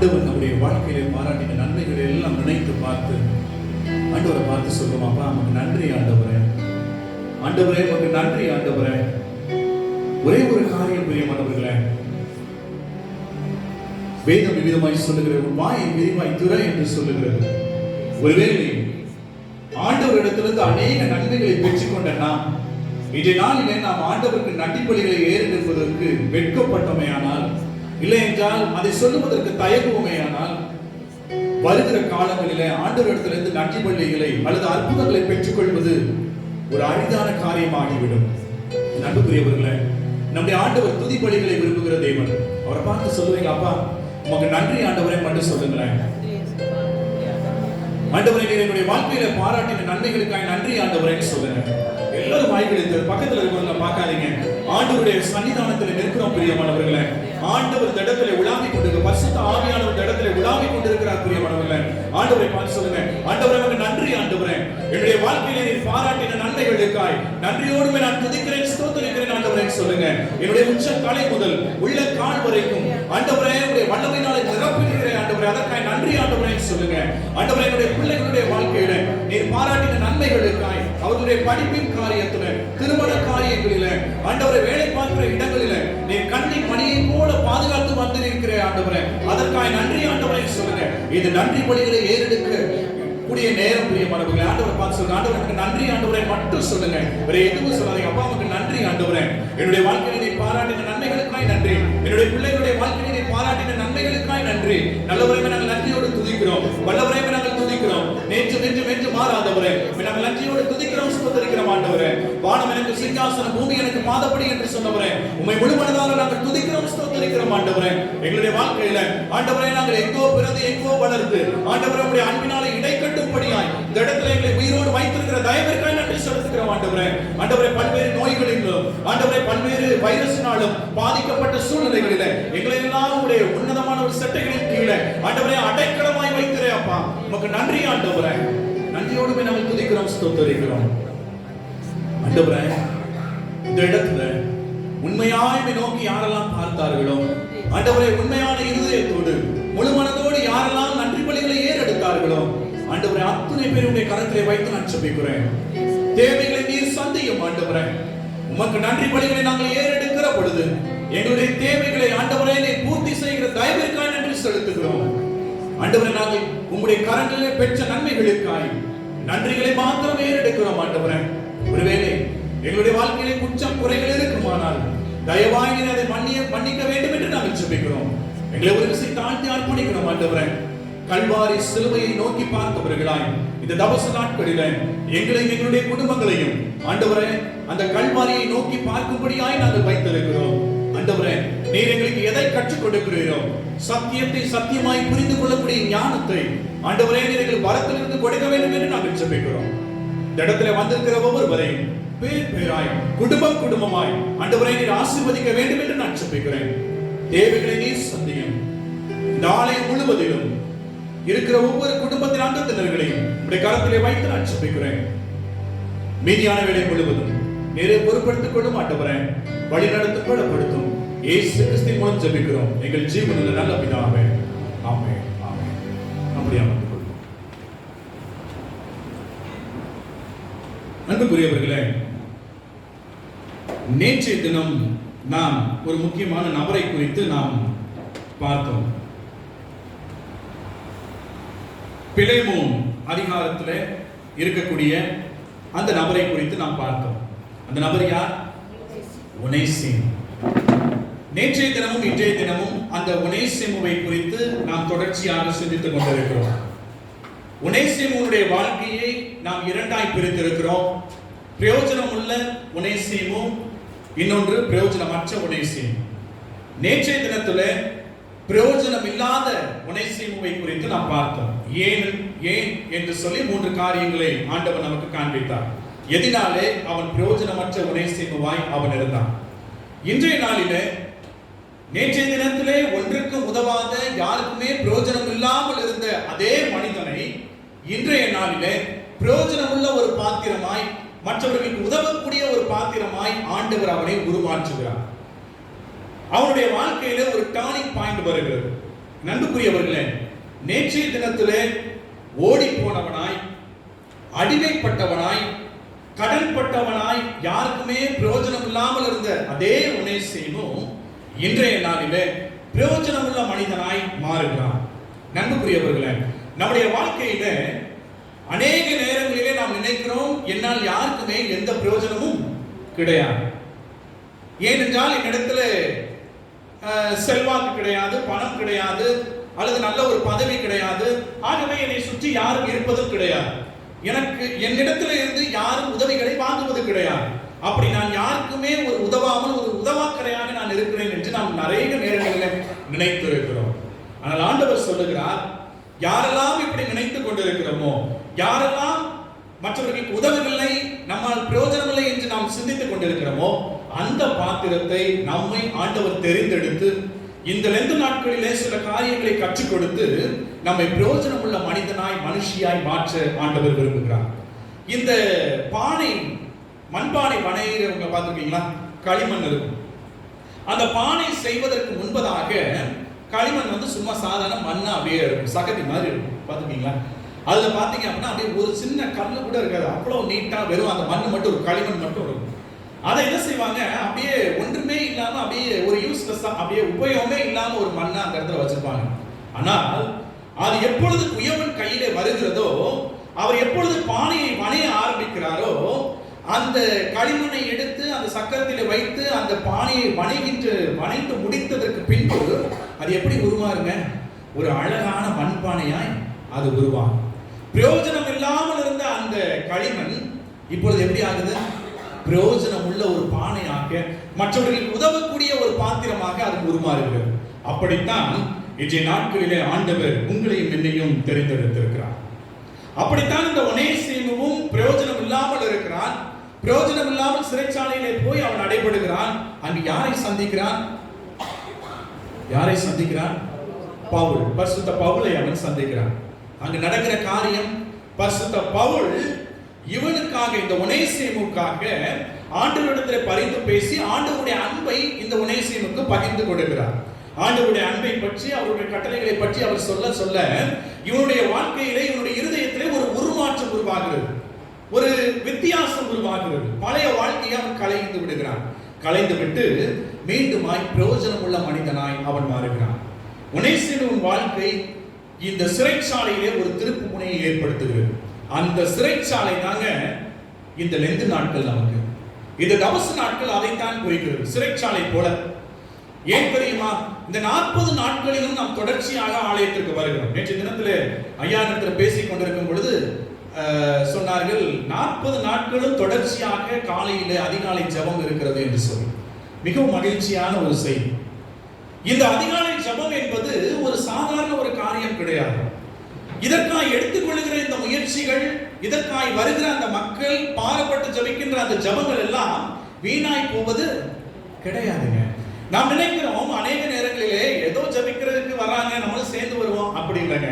S4: ஆண்டவர் நம்முடைய வாழ்க்கையிலே பாராட்டின நன்மைகளை எல்லாம் நினைத்து பார்த்து ஆண்டவரை பார்த்து சொல்லுவோம், அப்பா நமக்கு நன்றி ஆண்டவரே, ஆண்டவரே நமக்கு நன்றி ஆண்டவரே. ஒரே ஒரு காரியம் பிரியமானவர்களே, வேதம் விதமாய் சொல்லுகிறது, வாயை விரிவாய் துறை என்று சொல்லுகிறது. ஒருவேளை ஆண்டவரிடத்திலிருந்து அநேக நன்மைகளை பெற்றுக்கொண்ட நாம் இன்றைய நாளிலே நாம் ஆண்டவருக்கு நன்றி பலிகளை ஏறெடுப்பதற்கு வெட்கப்பட்டோமேயானால், இல்லை என்றால் அதை சொல்லுவதற்கு தயங்குவோமேயானால், வருகிற காலங்களிலே ஆண்டவரிடத்திலிருந்து நன்றி பலிகளை அல்லது அற்புதங்களை பெற்றுக்கொள்வது ஒரு அரிதான காரியமாகிவிடும். நண்புக்குரியவர்களே, நம்முடைய ஆண்டவர் துதி பலிகளை விரும்புகிற தேவன். அவரை பார்த்து சொல்லுவீங்க, அப்பா உமக்கு நன்றி ஆண்டவரை மட்டும் சொல்லுங்களேன். ஆண்டவரை நீர் என்னுடைய வாழ்க்கையில பாராட்டின நன்மைகளுக்காக நன்றி ஆண்டவரைன்னு சொல்லுங்க. எல்லாரும் வாய்ப்பு பக்கத்துல இருக்கிறவங்க பார்க்காதீங்க. ஆண்டவருடைய சன்னிதானத்தில் நிற்கிறோம் பிரியமானவர்களே. ஆண்டவர் இந்த இடத்துல உலாவிக் கொண்டிருக்க, பரிசுத்த ஆவியானவர் இந்த இடத்துல உலாவிக் கொண்டிருக்கிறார் பிரியமானவர்களே. ஆண்டவரை பார்த்து சொல்லுங்க, ஆண்டவரே உமக்கு நன்றி ஆண்டவரே, என்னுடைய வாழ்க்கையில நீர் பாராட்டின நன்மைகளுக்காய் நன்றியோடு நான் துதிக்கிறேன், ஸ்தோத்திரிக்கிறேன் ஆண்டவரே சொல்லுங்க. என்னுடைய உச்ச தலை முதல் உள்ள கால் வரைக்கும் ஆண்டவரே உடைய வல்லமையினாலே நிரப்புகிறேன் ஆண்டவரே, அதற்காய் நன்றி ஆண்டவரே சொல்லுங்க. ஆண்டவரே என்னுடைய பிள்ளைகளுடைய வாழ்க்கையில நீர் பாராட்டின நன்மைகளுக்காய், அவர்களுடைய படிப்பின் காரியத்துல, திருமண காரியங்களில, ஆண்டவரை வேலை பார்க்கிற இடங்களில நீர் கண்ணின் மணியை போல பாதுகாத்து வந்திருக்கிற ஆண்டவரே, அதற்காக நன்றி ஆண்டவரே சொல்லுங்க. இது நன்றி பலிகளை ஏறெடுக்க கூடிய நேரம் பிரியமானவர்களே. ஆண்டவரை பார்த்து சொல்லுங்க, ஆண்டவரே எனக்கு நன்றி ஆண்டவரே மட்டும் சொல்லுங்க. வேற எதுவும் சொல்லாதீங்க. அப்பா உமக்கு நன்றி ஆண்டவரே, என்னுடைய வாழ்க்கையில நீ பாராட்டின நன்மைகளுக்காய் நன்றி, என்னுடைய பிள்ளைகளுடைய வாழ்க்கையில நீ பாராட்டின நன்மைகளுக்காய் நன்றி. நல்லவரையும் நாங்கள் நன்றியோடு துதிக்கிறோம், வல்லவரையும் நாங்கள் துதிக்கிறோம், நேற்று வென்று வென்று மாறாதவரே நாங்கள் நன்றியோடு துதிக்கிறோம், ஸ்தோத்திரிக்கிறோம் ஆண்டவரே. வானம் எனக்கு சிங்காசனம், பூமி எனக்கு பாதப்படி என்று சொன்னவரே, உம்மை முழுமனதாக நாங்கள் துதிக்கிறோம், ஸ்தோத்திரிக்கிறோம் ஆண்டவரே. எங்களுடைய வாழ்க்கையில ஆண்டவரே நாங்கள் எங்கோ பிறந்து எங்கோ வளர்ந்து ஆண்டவரே உம்முடைய அன்பினாலே இடைக்கட்டும்படியாய் இந்த இடத்துல எங்களை உயிரோடு வைத்திருக்கிற தயவிற்காய் நன்றி செலுத்துகிறோம் ஆண்டவரே. ஆண்டவரே பல்வேறு நோய்களிலும் ஆண்டவரே பல்வேறு வைரஸினாலும் பாதிக்கப்பட்ட சூழ்நிலைகளில எங்களை எல்லாம் உடைய உன்னதமான ஒரு சட்டைகளின் கீழே ஆண்டவரே அடைக்கலமாய் வைத்திரே அப்பா உமக்கு நன்றி ஆண்டவரே. நன்றியோடு நாங்கள் துதிக்கிறோம், ஸ்தோத்திரிக்கிறோம் ஆண்டவரே. இந்த இடத்துல உண்மையாய் நோக்கி யாரெல்லாம் பார்த்தார்களோ ஆண்டவரே, உண்மையான இருதயத்தோடு முழு மனதோடு யாரெல்லாம் நன்றி பலிகளை ஏறெடுத்தார்களோ ஆண்டவரே, அத்தனை பேருடைய கரத்திலே வைத்து நான் ஜெபிக்கிறேன். தேவைகளை நீர் சந்தியும் ஆண்டவரே. உமக்கு நன்றி பலிகளை நாங்கள் ஏறெடுக்கிற பொழுது எங்களுடைய தேவைகளை ஆண்டவரே நீர் பூர்த்தி செய்கிற தயவிற்காய் நன்றி செலுத்துகிறோம் ஆண்டவரே. நாங்கள் உங்களுடைய கரங்களிலே பெற்ற நன்மைகளுக்காய் நன்றிகளை மாத்திரம் ஏறெடுக்கிறோம் ஆண்டவரே. ஒருவேளை எங்களுடைய வாழ்க்கையிலே குற்றம் குறைகள் இருக்குமானால் தயவாய் நீர் அதை மன்னிக்க வேண்டும் என்று நாங்கள் ஜெபிக்கிறோம். எங்களை ஒரு விசை தாழ்த்தி அர்ப்பணிக்கிறோம் ஆண்டவரே. கல்வாரி சிலுவையை நோக்கி பார்த்தவர்களாய் இந்த தபச நாட்களில எங்களையும் எங்களுடைய குடும்பங்களையும் ஆண்டவரே அந்த கல்வாரியை நோக்கி பார்க்கும்படியாய் நாங்கள் வைத்திருக்கிறோம் ஆண்டவரே. நீர் எங்களுக்கு எதை கற்றுக் கொடுக்கிறீரோ, சத்தியத்தை சத்தியமாய் புரிந்து கொள்ளக்கூடிய ஞானத்தை ஆண்டவரே நீர் எங்களுக்கு வரத்திலிருந்து கொடுக்க வேண்டும் என்று நாங்கள் ஜெபிக்கிறோம். இந்த இடத்துல வந்திருக்கிற ஒவ்வொருவரையும் பேர் பேராய் குடும்பம் குடும்பமாய் ஆண்டவரே நீர் ஆசீர்வதிக்க வேண்டும் என்று நான் ஜெபிக்கிறேன். தேவைகளை நீர் சந்தியும். இந்த ஆலயம் முழுவதிலும் இருக்கிற ஒவ்வொரு குடும்பத்தின் அங்கத்தினர்களையும் உடைய கரத்திலே வைத்து நான் ஜெபிக்கிறேன். மீதியான வேலை முழுவதும் நீரை பொறுப்படுத்திக் கொள்ளும் ஆண்டவரே, வழி நடத்தும் பலப்படுத்தும் இயேசு கிறிஸ்துவின் மூலம் ஜெபிக்கிறோம் எங்கள் ஜீவனில் நல்ல பிதாவே, ஆமென் ஆமென். அப்படியே அமர்ந்து கொள்வோம். அன்புக்குரியவர்களே, நேற்றைய தினம் நாம் ஒரு முக்கியமான நபரை குறித்து நாம் பார்த்தோம். பிலேமோன் அதிகாரத்தில் இருக்கக்கூடிய அந்த நபரை குறித்து நாம் பார்த்தோம். அந்த நபர் யார்? ஒனேசிம். நேற்றைய தினமும் இன்றைய தினமும் அந்த ஒனேசிமுவை குறித்து நாம் தொடர்ச்சியாக சிந்தித்துக் கொண்டிருக்கிறோம். ஒனேசிமுடைய வாழ்க்கையை நாம் இரண்டாய் பிரித்திருக்கிறோம். பிரயோஜனம் உள்ள ஒனேசிமும், இன்னொன்று பிரயோஜனமற்ற ஒனேசிம். நேற்றைய தினத்துல பிரயோஜனம் இல்லாத ஒனேசிமுவை குறித்து நாம் பார்த்தோம். ஏன் என்று சொல்லி 3 காரியங்களை ஆண்டவர் நமக்கு காண்பித்தார். எதினாலே அவன் பிரயோஜனமற்ற ஒனேசிமுவாய் அவன் இருந்தான். இன்றைய நாளிலே நேற்றைய தினத்திலே ஒன்றுக்கும் உதவாத, யாருக்குமே பிரயோஜனம் இல்லாமல் இருந்த அதே மனிதனை இன்றைய நாளிலே பிரயோஜனம் உள்ள ஒரு பாத்திரமாய், மற்றவர்களுக்கு உதவக்கூடிய ஒரு பாத்திரமாய் ஆண்டவர் அவனை உருமாற்றுகிறார். அவனுடைய வாழ்க்கையில ஒரு டர்னிங் பாயிண்ட் வருகிறது. நண்புக்குரியவர்களே, நேற்றைய தினத்திலே ஓடி போனவனாய், அடிமைப்பட்டவனாய், கடன்பட்டவனாய், யாருக்குமே பிரயோஜனம் இல்லாமல் இருந்த அதே ஒனேசிமும் இன்றைய நாளிலே பிரயோஜனமுள்ள மனிதனாய் மாறுகிறான். நண்புக்குரியவர்களே, நம்முடைய வாழ்க்கையில அநேக நேரங்களிலே நாம் நினைக்கிறோம், என்னால் யாருக்குமே எந்த பிரயோஜனமும் கிடையாது. ஏனென்றால் என்னிடத்துல செல்வாக்கு கிடையாது, பணம் கிடையாது, அல்லது நல்ல ஒரு பதவி கிடையாது, ஆகவே என்னை சுற்றி யாரும் இருப்பதும் கிடையாது, எனக்கு என்னிடத்துல இருந்து யாரும் உதவிகளை வாங்குவது கிடையாது, அப்படி நான் யாருக்குமே ஒரு உதவாமல் ஒரு உதவாக்கரையாக நான் இருக்கிறேன் என்று நாம் நிறைய நேரங்களில் நினைத்து இருக்கிறோம். ஆனால் ஆண்டவர் சொல்லுகிறார், யாரெல்லாம் இப்படி நினைத்துக் கொண்டிருக்கிறோமோ, யாரெல்லாம் மற்றவர்களுக்கு உதவவில்லை, நம்மால் பிரயோஜனமில்லை என்று நாம் சிந்தித்துக் கொண்டிருக்கிறோமோ, அந்த பாத்திரத்தை நம்மை ஆண்டவர் தெரிந்தெடுத்து இந்த 2 நாட்களிலே சில காரியங்களை கற்றுக் கொடுத்து நம்மை பிரயோஜனம் உள்ள மனிதனாய், மனுஷியாய் மாற்ற ஆண்டவர் விரும்புகிறார். இந்த பானை, மண்பானை வணையிறவங்க பார்த்துருக்கீங்களா? களிமண் இருக்கும். அந்த பானை செய்வதற்கு முன்பதாக களிமண் சும்மா சாதாரண மண்ணா அப்படியே இருக்கும், சகதி மாதிரி இருக்கும், பார்த்துருக்கீங்களா? அதுல பாத்தீங்க அப்படின்னா அப்படியே ஒரு சின்ன கல்லு கூட இருக்காது, அவ்வளவு நீட்டா வெறும் அந்த மண்ணு மட்டும், ஒரு களிமண் மட்டும் இருக்கும். அதை என்ன செய்வாங்க, அப்படியே ஒன்றுமே இல்லாம, அப்படியே ஒரு யூஸ்லெஸ்ஸா, அப்படியே உபயோகமே இல்லாம ஒரு மண்ணை அந்த இடத்துல வச்சிருப்பாங்க. ஆனால் அது எப்பொழுது குயவன் கையிலே வருகிறதோ, அவர் எப்பொழுது பானையை வணைய ஆரம்பிக்கிறாரோ, அந்த களிமண்ணை எடுத்து அந்த சக்கரத்திலே வைத்து அந்த பானையை வணைந்து முடித்ததற்கு பின்பு அது எப்படி உருவாருங்க? ஒரு அழகான மண்பானையாய் அது உருவாகும். பிரயோஜனம் இல்லாமல் இருந்த அந்த களிமண் இப்பொழுது எப்படி ஆகுது? பிரயோஜனம் உள்ள ஒரு பானையாக, மற்றவர்களுக்கு உதவக்கூடிய ஒரு பாத்திரமாக அது உருமாறுகிறது. அப்படித்தான் இன்றைய நாட்களிலே ஆண்டவர் உங்களையும் என்னையும் தெரிந்தெடுத்திருக்கிறார். அப்படித்தான் இந்த ஒனேசிமுவும் பிரயோஜனம் இல்லாமல் இருக்கிறான். பிரயோஜனம் இல்லாமல் சிறைச்சாலையிலே போய் அவன் அடைபடுகிறான். அங்கு யாரை சந்திக்கிறான்? பவுல், பரிசுத்த பவுலை அவன் சந்திக்கிறான். அங்கு நடக்கிற காரியம், பரிசுத்த பவுல் இவனுக்காக, இந்த ஒனேசிமுக்காக ஆண்டவரிடத்தில் பரிந்து பேசி ஆண்டவருடைய அன்பை இந்த ஒனேசிமுக்கு பகிர்ந்து கொடுக்கிறார். ஆண்டவருடைய அன்பை பற்றி, அவருடைய கட்டளைகளை பற்றி அவர் சொல்ல சொல்ல இவனுடைய வாழ்க்கையிலே, இவனுடைய இருதயத்திலே ஒரு உருமாற்றம் உருவாகிறது, ஒரு வித்தியாசம் உருவாகிறது. பழைய வாழ்க்கையை அவன் கலைந்து விடுகிறான். கலைந்து விட்டு மீண்டுமாய் பிரயோஜனம் உள்ள மனிதனாய் அவன் மாறுகிறான். ஒனேசிமுவின் வாழ்க்கை இந்த சிறைச்சாலையிலே ஒரு திருப்பு முனையை ஏற்படுத்துகிறது. அந்த சிறைச்சாலை தாங்க இந்த லெந்து நாட்கள். நமக்கு இந்த தபசு நாட்கள் அதைத்தான் குறிக்கிறது, சிறைச்சாலை போல. ஏன் தெரியுமா? இந்த 40 நாட்களிலும் நாம் தொடர்ச்சியாக ஆலயத்திற்கு வருகிறோம். நேற்று தினத்திலே ஐயாவிடத்தில் பேசிக் கொண்டிருக்கும் பொழுது சொன்னார்கள், 40 நாட்களும் தொடர்ச்சியாக காலையிலே அதிகாலை ஜெபம் இருக்கிறது என்று சொல்லி. மிகவும் மகிழ்ச்சியான ஒரு செய்தி. இந்த அதிகாலை ஜெபம் என்பது ஒரு சாதாரண ஒரு காரியம் கிடையாது. இதற்காய் எடுத்துக்கொள்கிற இந்த முயற்சிகள், இதற்காய் வருகிற அந்த மக்கள் பாரப்பட்டு ஜபிக்கின்ற அந்த ஜபங்கள் எல்லாம் வீணாய் போவது கிடையாதுங்க. நாம் நினைக்கிறோம் அநேக நேரங்களிலே ஏதோ ஜபிக்கிறதுக்கு வராங்க, நம்மளும் சேர்ந்து வருவோம். அப்படி இல்லைங்க.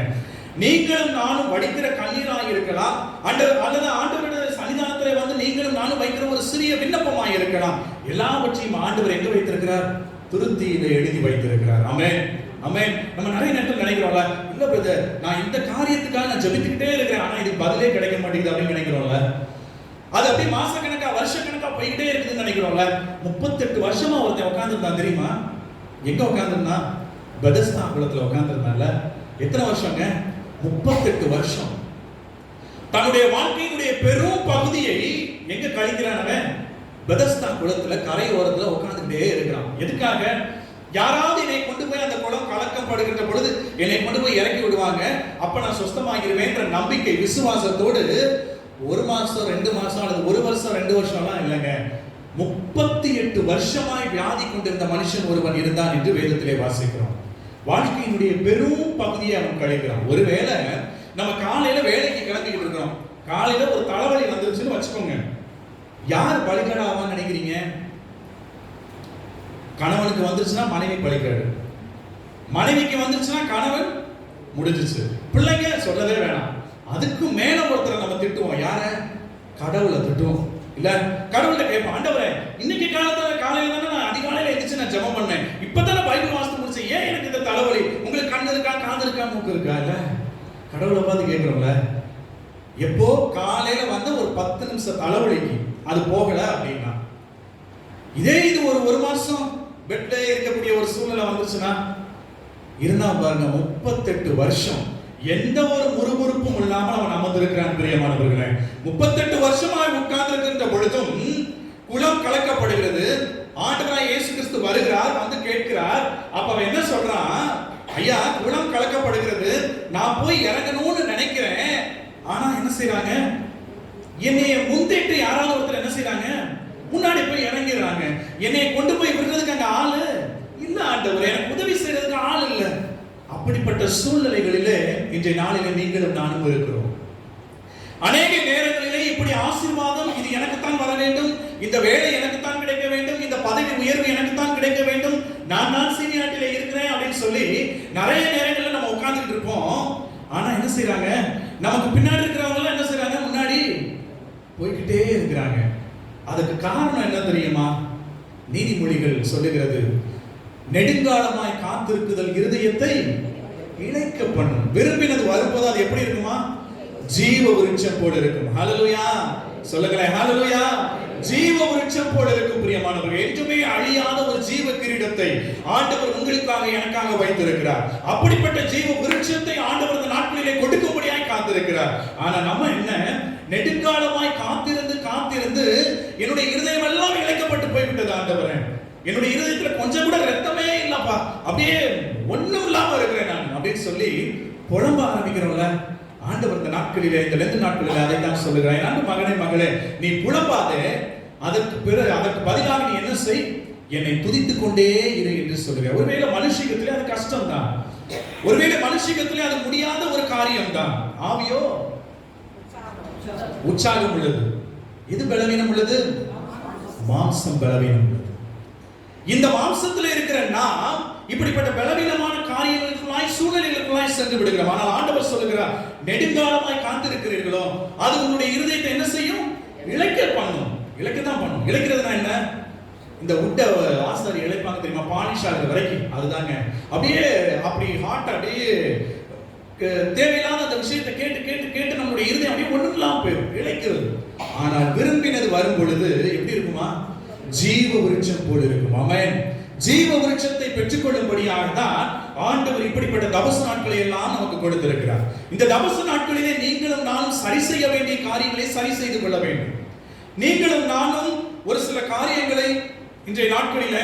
S4: நீங்களும் நானும் வடிக்கிற கண்ணீராக இருக்கலாம், அல்லது ஆண்டவருடைய சன்னிதானத்தில் நீங்களும் நானும் வைக்கிற ஒரு சிறிய விண்ணப்பமாக இருக்கலாம். எல்லாவற்றையும் ஆண்டவர் எங்க வைத்திருக்கிறார்? துருத்தியில எழுதி வைத்திருக்கிறார். ஆமென், ஆமென். நம்ம நிறைய நேரத்தில் நினைக்கிறோம்ல, இல்ல பிரதர், நான் இந்த காரியத்துக்காக நான் ஜெபித்துக்கிட்டே இருக்கிறேன், ஆனா இதுக்கு பதிலே கிடைக்க மாட்டேங்குது அப்படின்னு நினைக்கிறோம்ல. அது அப்படியே மாசக்கணக்கா வருஷக்கணக்கா போய்கிட்டே இருக்குதுன்னு நினைக்கிறோம்ல. 38 வருஷமா ஒருத்தன் உட்கார்ந்துருந்தான் தெரியுமா? எங்க உட்கார்ந்துருந்தான்? பெதஸ்தா குளத்துல உட்கார்ந்துருந்தான்ல. எத்தனை வருஷங்க? 38 வருஷம். தன்னுடைய வாழ்க்கையினுடைய பெரும் பகுதியை எங்க கழிக்கிறான்? பெதஸ்தா குளத்துல கரையோரத்துல உட்கார்ந்துட்டே இருக்கிறான். எதுக்காக? யாராவது என்னை கொண்டு போய் அந்த குளம் கலக்கம் படுகின்ற பொழுது என்னை கொண்டு போய் இறக்கி விடுவாங்க, அப்ப நான் சுத்தமாகிடுவேன் என்ற நம்பிக்கை, விசுவாசத்தோடு 1 மாசம் 2 மாசம் அல்லது 1 வருஷம் 2 வருஷம்லாம் இல்லைங்க, 38 வருஷமாய் வியாதி கொண்டிருந்த மனுஷன் ஒருவன் இருந்தான் என்று வேதத்திலே வாசிக்கிறோம். வாழ்க்கையினுடைய பெரும் பகுதியை அவன் கழிக்கிறான். ஒருவேளை நம்ம காலையில வேலைக்கு கிளம்பிக்கிட்டு இருக்கிறோம், காலையில ஒரு தலைவலி வந்துருச்சுன்னு வச்சுக்கோங்க, யார் பலிகடாவான்னு நினைக்கிறீங்க? கணவனுக்கு வந்துருச்சுன்னா மனைவி பலிக்காடு, மனைவிக்கு வந்துருச்சுன்னா கணவன் முடிஞ்சிச்சு, பிள்ளைங்க சொல்லவே வேணாம். அதுக்கு மேல ஒருத்தரை நம்ம திட்டுவோம். யார? கடவுளை திட்டுவோம். இல்ல கடவுள்கிட்ட கேட்போம், ஆண்டவரே இன்னைக்கு காலையில தானே நான் அதிகாலையில எந்திரிச்சு நான் ஜெபம் பண்ணேன், இப்பதானே பைபிள் வாசித்து முடிச்சேன், ஏன் எனக்கு இந்த தலைவலி? உங்களுக்கு கண்ணு இருக்கா, காது இருக்கா, மூக்கு இருக்கா? இல்ல கடவுளை பார்த்து கேட்கிறோம்ல. எப்போ காலையில வந்து ஒரு 10 நிமிஷம் தலைவலிக்கு அது போகல அப்படின்னா, இதே இது ஒரு மாசம் பெட்ல இருக்கக்கூடிய ஒரு சூழ்நிலை வந்துச்சுன்னா இருந்தா பாருங்க, 38 வருஷம் எந்த ஒரு முறுமுறுப்பும் இல்லாமல் அவன் அமர்ந்திருக்கிறான். பிரியமானவர்களே, 38 வருஷமாக உட்கார்ந்து இருக்கின்ற பொழுதும் குளம் கலக்கப்படுகிறது. ஆண்டவராய் இயேசு கிறிஸ்து வருகிறார், வந்து கேட்கிறார். அப்ப அவன் என்ன சொல்றான்? ஐயா, குளம் கலக்கப்படுகிறது, நான் போய் இறங்கணும்னு நினைக்கிறேன். ஆனா என்ன செய்யறாங்க? என்னைய முந்திட்டு யாராவது ஒருத்தர் என்ன செய்யறாங்க? முன்னாடி போய் இறங்கிடுறாங்க. என்னைய கொண்டு போய் விடுறதுக்கு அங்க ஆளு இல்ல ஆண்டவரே, எனக்கு உதவி செய்யறதுக்கு ஆள் இல்ல. அப்படிப்பட்ட சூழ்நிலைகளிலே இன்றைய நாளிலே நீங்களும் நானும் இருக்கிறோம். அநேக நேரங்களிலே இப்படி ஆசீர்வாதம் இது எனக்குத்தான் வர வேண்டும், இந்த வேலை எனக்குத்தான் கிடைக்க வேண்டும், இந்த பதவி உயர்வு எனக்குத்தான் கிடைக்க வேண்டும், நான் தான் சீனியாரிட்டியில இருக்கிறேன் அப்படின்னு சொல்லி நிறைய நேரங்களில் நம்ம உட்கார்ந்துட்டு இருப்போம். ஆனா என்ன செய்யறாங்க? நமக்கு பின்னாடி இருக்கிறவங்க என்ன செய்யறாங்க? முன்னாடி போய்கிட்டே இருக்கிறாங்க. அதுக்கு காரணம் என்ன தெரியுமா? நீதிமொழிகள் சொல்லுகிறது, நெடுங்காலமாய் காத்திருக்குதல் இருதயத்தை இளைக்க பண்ணும். விரும்பினது வரும்போது அது எப்படி இருக்குமா? ஜீவ விருட்சம் போல இருக்கும். ஹல்லேலூயா சொல்லுங்களேன், ஹல்லேலூயா. ஜீவ விருட்சம் போல இருக்கும். பிரியமானவர்களே, என்றுமே அழியாத ஒரு ஜீவ கிரீடத்தை ஆண்டவர் உங்களுக்காக எனக்காக வைத்திருக்கிறார். அப்படிப்பட்ட ஜீவ விருட்சத்தை ஆண்டவர் இந்த நாட்களிலே கொடுக்கும்படியாய் காத்திருக்கிறார். ஆனா நம்ம என்ன, நெடுங்காலமாய் காத்திருந்து காத்திருந்து என்னுடைய இருதயம் எல்லாம் இழைக்கப்பட்டு போய்விட்டது. ஆண்டவரே, என்னுடைய இருதயத்துல கொஞ்சம் கூட ரத்தமே இல்லப்பா, அப்படியே ஒண்ணும் இல்லாம இருக்கிறேன் நான் அப்படின்னு சொல்லி புலம்ப ஆரம்பிக்கிறோம்ல. ஆண்டவர் இந்த நாட்களிலே, இந்த லெந்து நாட்களிலே அதை தான் சொல்லுகிறேன். அன்பு மகனே, மகளே, நீ புலம்பாதே, அதற்கு பதிலாக நீ என்ன செய்? என்னை துதித்துக் கொண்டே இரு என்று சொல்லுகிறேன். ஒருவேளை மனுஷிகத்திலே அது கஷ்டம் தான், ஒருவேளை மனுஷிகத்திலே அது முடியாத ஒரு காரியம் தான். ஆவியோ உற்சாகம் உள்ளது. எது பலவீனம் உள்ளது? மாம்சம் பலவீனம் உள்ளது. இந்த மாம்சத்தில் இருக்கிற நாம் இப்படிப்பட்ட பலவீனமான காரியங்களுக்குள்ளாய் சூழ்நிலைகளுக்குள்ளாய் சென்று விடுகிறோம். ஆனால் ஆண்டவர் சொல்லுகிறார், நெடுங்காலமாய் காத்திருக்கிறீர்களோ அது உங்களுடைய இருதயத்தை என்ன செய்யும்? இளைக்க பண்ணும். இளைக்கத்தான் பண்ணும். இளைக்கிறதுனா என்ன? இந்த உட்ட ஆசாரி இழைப்பாங்க தெரியுமா, பாலிஷ் ஆகிற வரைக்கும். அதுதாங்க அப்படியே அப்படி ஹார்ட் அப்படியே தேவையில்லாத அந்த விஷயத்தை கேட்டு கேட்டு கேட்டு நம்முடைய இருதயம் அப்படியே ஒண்ணும் இல்லாம போயிடும், இளைக்கிறது. ஆனால் விரும்பினது வரும் பொழுது எப்படி இருக்குமா? ஜீவ விருட்சம் போல இருக்கும். ஆமென். ஜீவ விருட்சத்தை பெற்றுக்கொள்ளும்படியாக தான் ஆண்டவர் இப்படிப்பட்ட தபசு நாட்களை எல்லாம் நமக்கு கொடுத்திருக்கிறார். இந்த தபசு நாட்களிலே நீங்களும் நானும் சரி செய்ய வேண்டிய காரியங்களை சரி செய்து கொள்ள வேண்டும். நீங்களும் நானும் ஒரு சில காரியங்களை இன்றைய நாட்களில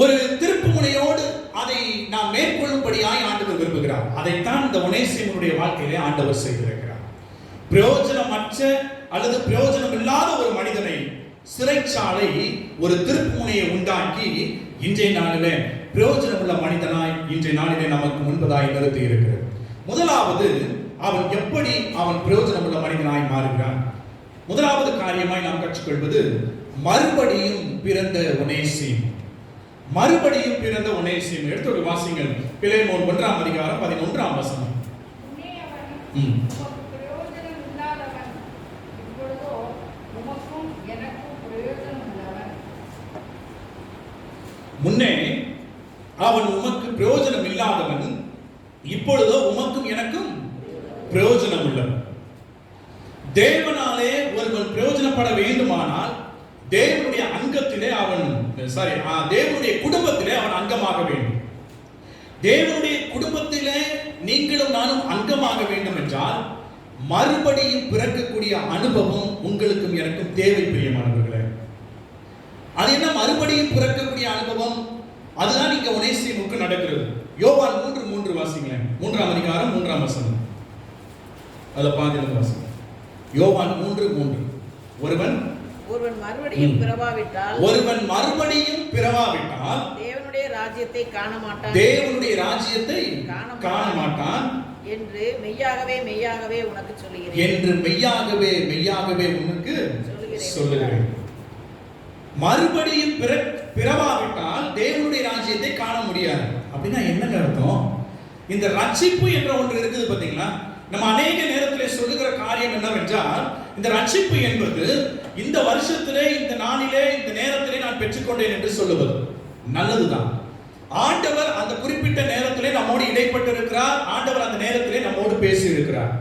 S4: ஒரு திருப்பு முனையோடு அதை நாம் மேற்கொள்ளும்படியாய் ஆண்டவர் விரும்புகிறார். அதைத்தான் இந்த ஒனேசிமுடைய வாழ்க்கையிலே ஆண்டவர் செய்திருக்கிறார். பிரயோஜனமற்ற அல்லது பிரயோஜனம் இல்லாத ஒரு மனிதனை சிறைச்சாலை ஒரு திருப்பு முனையை உண்டாக்கி இன்றைய நாளிலே பிரயோஜனம் உள்ள மனிதனாய் இன்றைய நாளிலே நமக்கு முன்பதாய் நிறுத்தி இருக்கிறது. முதலாவது, அவன் எப்படி அவன் பிரயோஜனம் உள்ள மனிதனாய் மாறுகிறான்? முதலாவது காரியமாய் நாம் கற்றுக்கொள்வது மறுபடியும் பிறந்த ஒனேசிம். மறுபடியும் பிறந்த ஒனேசிம். எடுத்து வாசிங்கள், பிலேமோன் 1ஆம் அதிகாரம் 11ஆம் வசனம். முன்னே அவன் உமக்கு பிரயோஜனம் இல்லாதவன், இப்பொழுதோ உமக்கும் எனக்கும் பிரயோஜனம் உள்ளவன். தேவனாலே ஒருவன் பிரயோஜனப்பட வேண்டுமானால் தேவனுடைய அங்கத்திலே அவன் தேவனுடைய குடும்பத்திலே அவன் அங்கமாக வேண்டும். தேவனுடைய குடும்பத்திலே நீங்களும் நானும் அங்கமாக வேண்டும் என்றால் மறுபடியும் பிறக்கக்கூடிய அனுபவம் உங்களுக்கும் எனக்கும் தேவை. பிரியமானவர்களே, அது என்ன மறுபடியும் பிறக்கக்கூடிய அனுபவம்? அதுதான் இங்க ஒனேசிமுக்கு நடக்கிறது. யோவான் 3:3 வாசிங்களேன். 3ஆம் அதிகாரம் 3ஆம் வசனம். அதுல பாதியில வாசிங்க. யோவான் 3:3. ஒருவன்
S5: மறுபடியும் பிறவாவிட்டால் தேவனுடைய ராஜ்யத்தை காண மாட்டான் என்று மெய்யாகவே மெய்யாகவே உனக்கு சொல்லுகிறேன்.
S4: மறுபடியும் பிறவாவிட்டால் தேவனுடைய ராஜ்யத்தை காண முடியாது. அப்படின்னா என்ன அர்த்தம்? இந்த ரட்சிப்பு என்ற ஒன்று இருக்குது பாத்தீங்களா? நம்ம அநேக நேரத்தில் சொல்லுகிற காரியம் என்னவென்றால், இந்த ரட்சிப்பு என்பது இந்த வருஷத்திலே, இந்த நாளிலே, இந்த நேரத்திலே நான் பெற்றுக்கொண்டேன் என்று சொல்லுவது நல்லதுதான். ஆண்டவர் அந்த குறிப்பிட்ட நேரத்திலே நம்மோடு இடைப்பட்டு இருக்கிறார். ஆண்டவர் அந்த நேரத்திலே நம்மோடு பேசி இருக்கிறார்.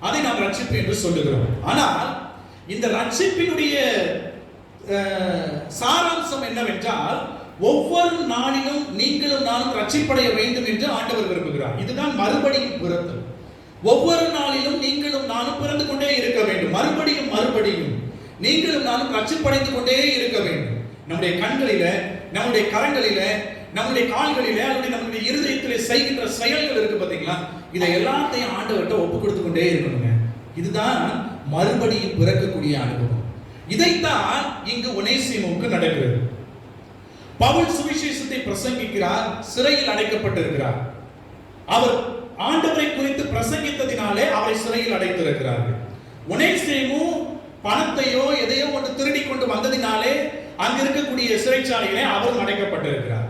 S4: அதை நாம் ரட்சிப்பு என்று சொல்லுகிறோம். ஆனால் இந்த ரட்சிப்பினுடைய சாராம்சம் என்னவென்றால், ஒவ்வொரு நாளிலும் நீங்களும் நானும் ரட்சிப்படைய வேண்டும் என்று ஆண்டவர் விரும்புகிறார். இதுதான் மறுபடியும் பிறத்தல். ஒவ்வொரு நாளிலும் நீங்களும் நானும் பிறந்து கொண்டே இருக்க வேண்டும். மறுபடியும் மறுபடியும் நீங்களும் நானும் ரட்சிப்படைந்து கொண்டே இருக்க வேண்டும். நம்முடைய கண்களில, நம்முடைய கரங்களில, நம்முடைய கால்களில, அல்லது நம்முடைய இருதயத்திலே செய்கின்ற செயல்கள் இருக்கு பாத்தீங்களா, இதை எல்லாத்தையும் ஆண்டவர்கிட்ட ஒப்பு கொடுத்து கொண்டே இருக்கணுங்க. இதுதான் மறுபடியும் பிறக்கக்கூடிய அனுபவம். இதைத்தான் இங்கு ஒனேசிமுவுக்கு நடக்கிறது. பவுல் சுவிசேஷத்தை பிரசங்கிக்கிறார், சிறையில் அடைக்கப்பட்டிருக்கிறார். அவர் ஆண்டவரை குறித்து பிரசங்கித்ததினாலே அவரை சிறையில் அடைத்திருக்கிறார்கள். ஒனேசிமு பணத்தையோ எதையோ ஒன்று திருடி கொண்டு வந்ததினாலே அங்கு இருக்கக்கூடிய சிறைச்சாலையிலே அவரும் அடைக்கப்பட்டிருக்கிறார்.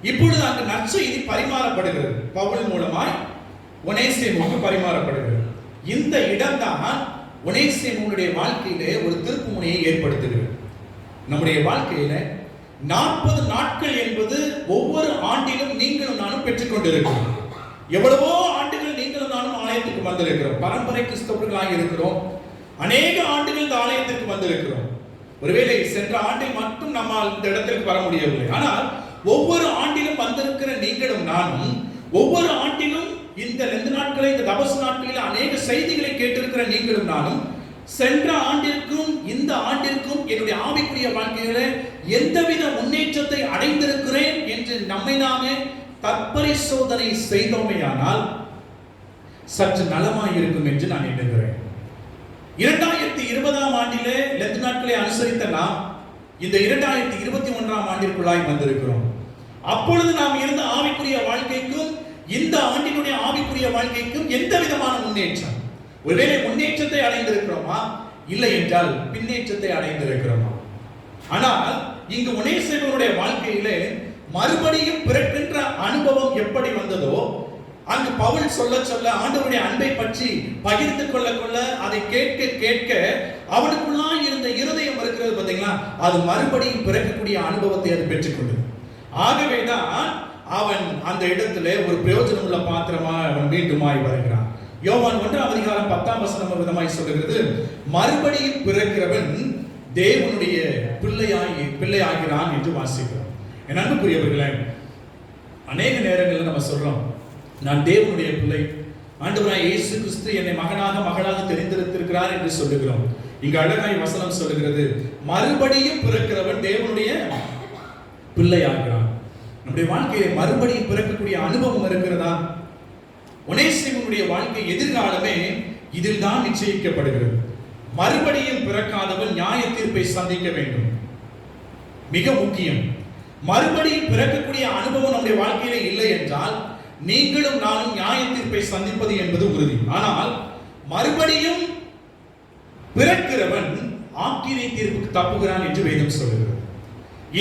S4: இப்பொழுது அங்கு நற்செய்தி பரிமாறப்படுகிறது. பவுல் மூலமாய் ஒனேசிமுவுக்கு பரிமாறப்படுகிறது. இந்த இடம்தான் ஒனேசிமுவுடைய வாழ்க்கையிலே ஒரு திருப்புமுனையை ஏற்படுத்துகிறது. நம்முடைய வாழ்க்கையில 40 நாட்கள் என்பது ஒவ்வொரு ஆண்டிலும் நீங்களும் நானும் பெற்றுக்கொண்டிருக்கிறோம். எவ்வளவோ ஆண்டுகள் நீங்களும் நானும் ஆலயத்துக்கு வந்திருக்கிறோம். பரம்பரை கிறிஸ்தவர்களாக இருக்கிறோம். அநேக ஆண்டுகள் இந்த ஆலயத்திற்கு வந்திருக்கிறோம். ஒருவேளை சென்ற ஆண்டில் மட்டும் நம்மால் இந்த இடத்திற்கு வர முடியவில்லை. ஆனால் ஒவ்வொரு ஆண்டிலும் வந்திருக்கிற நீங்களும் நானும், ஒவ்வொரு ஆண்டிலும் இந்த 2 நாட்களை, இந்த தபசு நாட்களில் அநேக செய்திகளை கேட்டிருக்கிற நீங்களும் நானும், சென்ற ஆண்டிற்கும் இந்த ஆண்டிற்கும் என்னுடைய ஆவிக்குரிய வாழ்க்கையில எந்தவித முன்னேற்றத்தை அடைந்திருக்கிறேன் என்று நம்மை நாமே தற்பரிசோதனை செய்தோமேயானால் சற்று நலமாய் இருக்கும் என்று நான் எண்ணுகிறேன். 2020ஆம் ஆண்டிலே 2 நாட்களை அனுசரித்த நாம் இந்த 2021ஆம் ஆண்டிற்குள்ளாய் வந்திருக்கிறோம். அப்பொழுது நாம் இருந்த ஆவிக்குரிய வாழ்க்கைக்கும் இந்த ஆண்டினுடைய ஆவிக்குரிய வாழ்க்கைக்கும் எந்த விதமான முன்னேற்றம்? ஒருவேளை முன்னேற்றத்தை அடைந்திருக்கிறோமா, இல்லை என்றால் பின்னேற்றத்தை அடைந்திருக்கிறோமா? ஆனால் இங்கு ஒனேசிமுவுடைய வாழ்க்கையிலே மறுபடியும் பிறக்கின்ற அனுபவம் எப்படி வந்ததோ, அங்கு பவுல் சொல்ல ஆண்டவருடைய அன்பை பற்றி பகிர்ந்து கொள்ள அதை கேட்க கேட்க அவனுக்குள்ளாய் இருந்த இருதயம் இருக்கிறது பாத்தீங்களா, அது மறுபடியும் பிறக்கக்கூடிய அனுபவத்தை அது பெற்றுக்கொண்டது. ஆகவேதான் அவன் அந்த இடத்துல ஒரு பிரயோஜனம் உள்ள பாத்திரமா அவன் மீண்டுமாய் வருகிறான். யோவான் 1ஆம் அதிகாரம் 10ஆம் வசனம் விதமாய் சொல்லுகிறது, மறுபடியும் பிறக்கிறவன் தேவனுடைய பிள்ளையாகிறான் என்று வாசிக்கிறோம். என் அன்புக்குரியவர்களே, அநேக நேரங்களில் நம்ம சொல்றோம், நான் தேவனுடைய பிள்ளை, ஆண்டவராய் இயேசு கிறிஸ்து என்னை மகளாக தெரிந்தெடுத்திருக்கிறார் என்று சொல்லுகிறோம். இங்கு அழகாய் வசனம் சொல்லுகிறது, மறுபடியும் பிறக்கிறவன் தேவனுடைய பிள்ளையாகிறான். நம்முடைய வாழ்க்கையில மறுபடியும் பிறக்கக்கூடிய அனுபவம் இருக்கிறதா? ஒனேசிமுவுடைய வாழ்க்கை எதிர்காலமே இதில் தான் நிச்சயிக்கப்படுகிறது. மறுபடியும் பிறக்காதவன் நியாய தீர்ப்பை சந்திக்க வேண்டும். மிக முக்கியம். மறுபடியும் பிறக்கக்கூடிய அனுபவம் நம்முடைய வாழ்க்கையில இல்லை என்றால் நீங்களும் நானும் நியாய தீர்ப்பை சந்திப்பது என்பது உறுதி. ஆனால் மறுபடியும் பிறக்கிறவன் ஆக்கினை தீர்ப்புக்கு தப்புகிறான் என்று வேதம் சொல்லுகிறது.